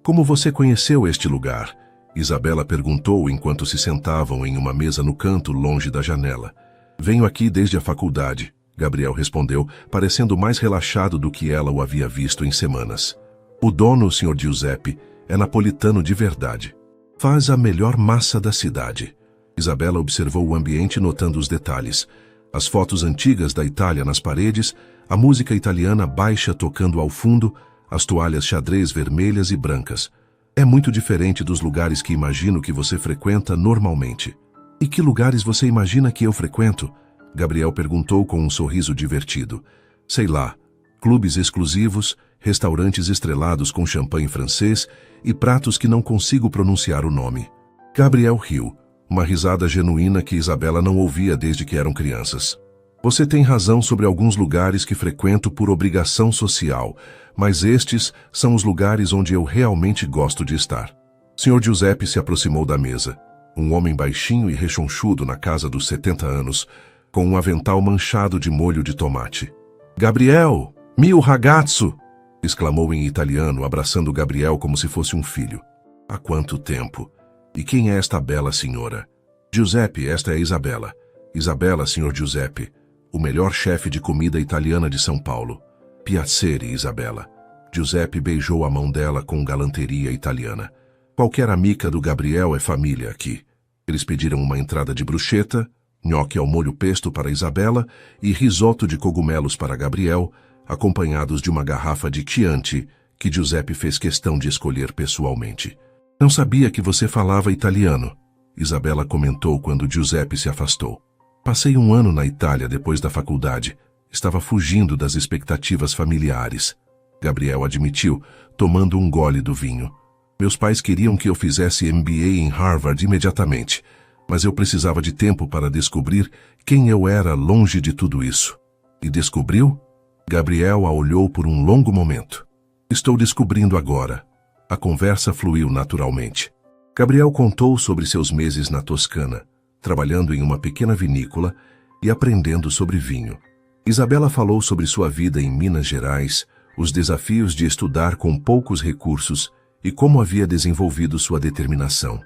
Como você conheceu este lugar? Isabela perguntou enquanto se sentavam em uma mesa no canto, longe da janela. Venho aqui desde a faculdade, Gabriel respondeu, parecendo mais relaxado do que ela o havia visto em semanas. O dono, o Sr. Giuseppe, é napolitano de verdade. Faz a melhor massa da cidade. Isabela observou o ambiente notando os detalhes. As fotos antigas da Itália nas paredes, a música italiana baixa tocando ao fundo, as toalhas xadrez vermelhas e brancas. É muito diferente dos lugares que imagino que você frequenta normalmente. E que lugares você imagina que eu frequento? Gabriel perguntou com um sorriso divertido. Sei lá, clubes exclusivos, restaurantes estrelados com champanhe francês e pratos que não consigo pronunciar o nome. Gabriel riu, uma risada genuína que Isabela não ouvia desde que eram crianças. Você tem razão sobre alguns lugares que frequento por obrigação social, mas estes são os lugares onde eu realmente gosto de estar. Sr. Giuseppe se aproximou da mesa. Um homem baixinho e rechonchudo na casa dos 70 anos, com um avental manchado de molho de tomate. Gabriel, mio ragazzo! Exclamou em italiano, abraçando Gabriel como se fosse um filho. Há quanto tempo? E quem é esta bela senhora? Giuseppe, esta é Isabela. Isabela, Sr. Giuseppe, o melhor chefe de comida italiana de São Paulo. Piacere, Isabela. Giuseppe beijou a mão dela com galanteria italiana. Qualquer amiga do Gabriel é família aqui. Eles pediram uma entrada de bruschetta, nhoque ao molho pesto para Isabela e risoto de cogumelos para Gabriel, acompanhados de uma garrafa de Chianti que Giuseppe fez questão de escolher pessoalmente. Não sabia que você falava italiano, Isabela comentou quando Giuseppe se afastou. Passei um ano na Itália depois da faculdade. Estava fugindo das expectativas familiares. Gabriel admitiu, tomando um gole do vinho. Meus pais queriam que eu fizesse MBA em Harvard imediatamente, mas eu precisava de tempo para descobrir quem eu era longe de tudo isso. E descobriu? Gabriel a olhou por um longo momento. Estou descobrindo agora. A conversa fluiu naturalmente. Gabriel contou sobre seus meses na Toscana, trabalhando em uma pequena vinícola e aprendendo sobre vinho. Isabela falou sobre sua vida em Minas Gerais, os desafios de estudar com poucos recursos e como havia desenvolvido sua determinação.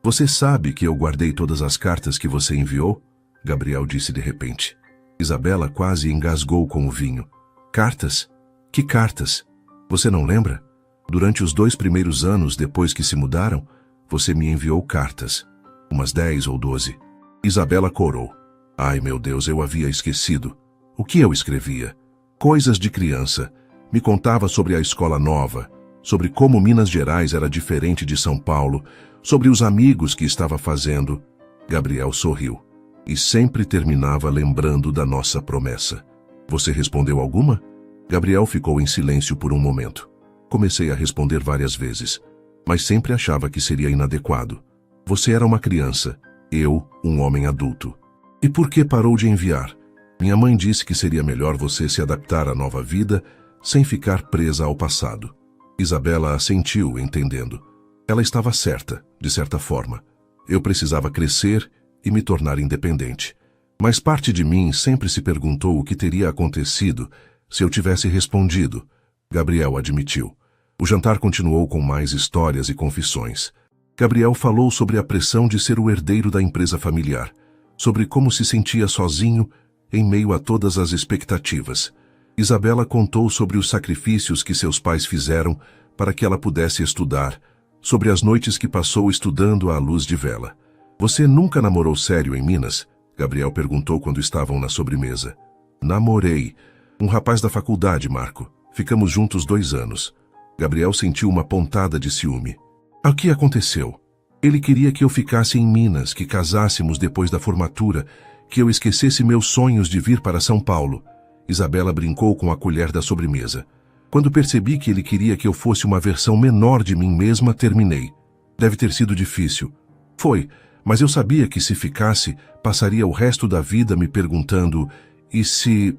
Você sabe que eu guardei todas as cartas que você enviou? Gabriel disse de repente. Isabela quase engasgou com o vinho. Cartas? Que cartas? Você não lembra? Durante os 2 primeiros anos depois que se mudaram, Você me enviou cartas. Umas 10 ou 12. Isabela corou. Ai, meu Deus, eu havia esquecido. O que eu escrevia? Coisas de criança. Me contava sobre a escola nova, sobre como Minas Gerais era diferente de São Paulo, sobre os amigos que estava fazendo. Gabriel sorriu. E sempre terminava lembrando da nossa promessa. Você respondeu alguma? Gabriel ficou em silêncio por um momento. Comecei a responder várias vezes, mas sempre achava que seria inadequado. Você era uma criança, eu, um homem adulto. E por que parou de enviar? Minha mãe disse que seria melhor você se adaptar à nova vida sem ficar presa ao passado. Isabela assentiu, entendendo. Ela estava certa, de certa forma. Eu precisava crescer e me tornar independente. Mas parte de mim sempre se perguntou o que teria acontecido se eu tivesse respondido. Gabriel admitiu. O jantar continuou com mais histórias e confissões. Gabriel falou sobre a pressão de ser o herdeiro da empresa familiar, sobre como se sentia sozinho em meio a todas as expectativas. Isabela contou sobre os sacrifícios que seus pais fizeram para que ela pudesse estudar, sobre as noites que passou estudando à luz de vela. Você nunca namorou sério em Minas? Gabriel perguntou quando estavam na sobremesa. Namorei. Um rapaz da faculdade, Marco. Ficamos juntos 2 anos. Gabriel sentiu uma pontada de ciúme. O que aconteceu? Ele queria que eu ficasse em Minas, que casássemos depois da formatura, que eu esquecesse meus sonhos de vir para São Paulo. Isabela brincou com a colher da sobremesa. Quando percebi que ele queria que eu fosse uma versão menor de mim mesma, terminei. Deve ter sido difícil. Foi, mas eu sabia que se ficasse, passaria o resto da vida me perguntando, e se...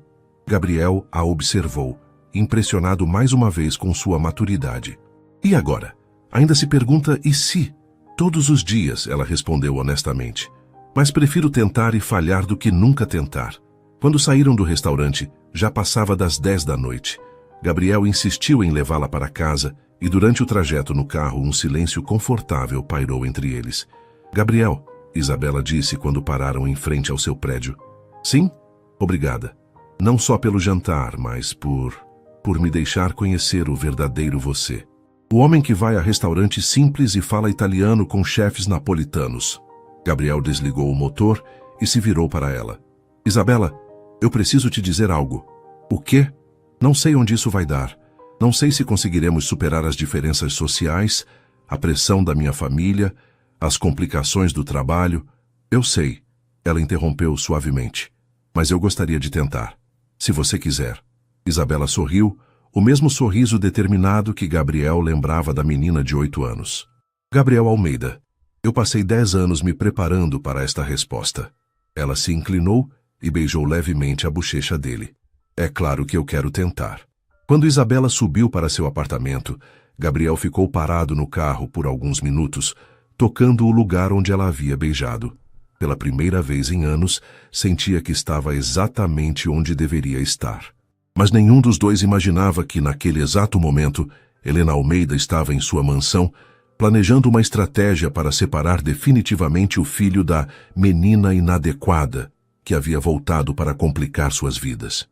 Gabriel a observou, impressionado mais uma vez com sua maturidade. E agora? Ainda se pergunta, e se? Todos os dias, ela respondeu honestamente. Mas prefiro tentar e falhar do que nunca tentar. Quando saíram do restaurante, já passava das 10 da noite. Gabriel insistiu em levá-la para casa e durante o trajeto no carro um silêncio confortável pairou entre eles. Gabriel, Isabela disse quando pararam em frente ao seu prédio. Sim? Obrigada. Não só pelo jantar, mas por me deixar conhecer o verdadeiro você. O homem que vai a restaurante simples e fala italiano com chefes napolitanos. Gabriel desligou o motor e se virou para ela. Isabela, eu preciso te dizer algo. O quê? Não sei onde isso vai dar. Não sei se conseguiremos superar as diferenças sociais, a pressão da minha família, as complicações do trabalho. Eu sei, ela interrompeu suavemente. Mas eu gostaria de tentar. Se você quiser. Isabela sorriu, o mesmo sorriso determinado que Gabriel lembrava da menina de 8 anos. Gabriel Almeida. Eu passei 10 anos me preparando para esta resposta. Ela se inclinou e beijou levemente a bochecha dele. É claro que eu quero tentar. Quando Isabela subiu para seu apartamento, Gabriel ficou parado no carro por alguns minutos, tocando o lugar onde ela havia beijado. Pela primeira vez em anos, sentia que estava exatamente onde deveria estar. Mas nenhum dos dois imaginava que, naquele exato momento, Helena Almeida estava em sua mansão, planejando uma estratégia para separar definitivamente o filho da menina inadequada, que havia voltado para complicar suas vidas.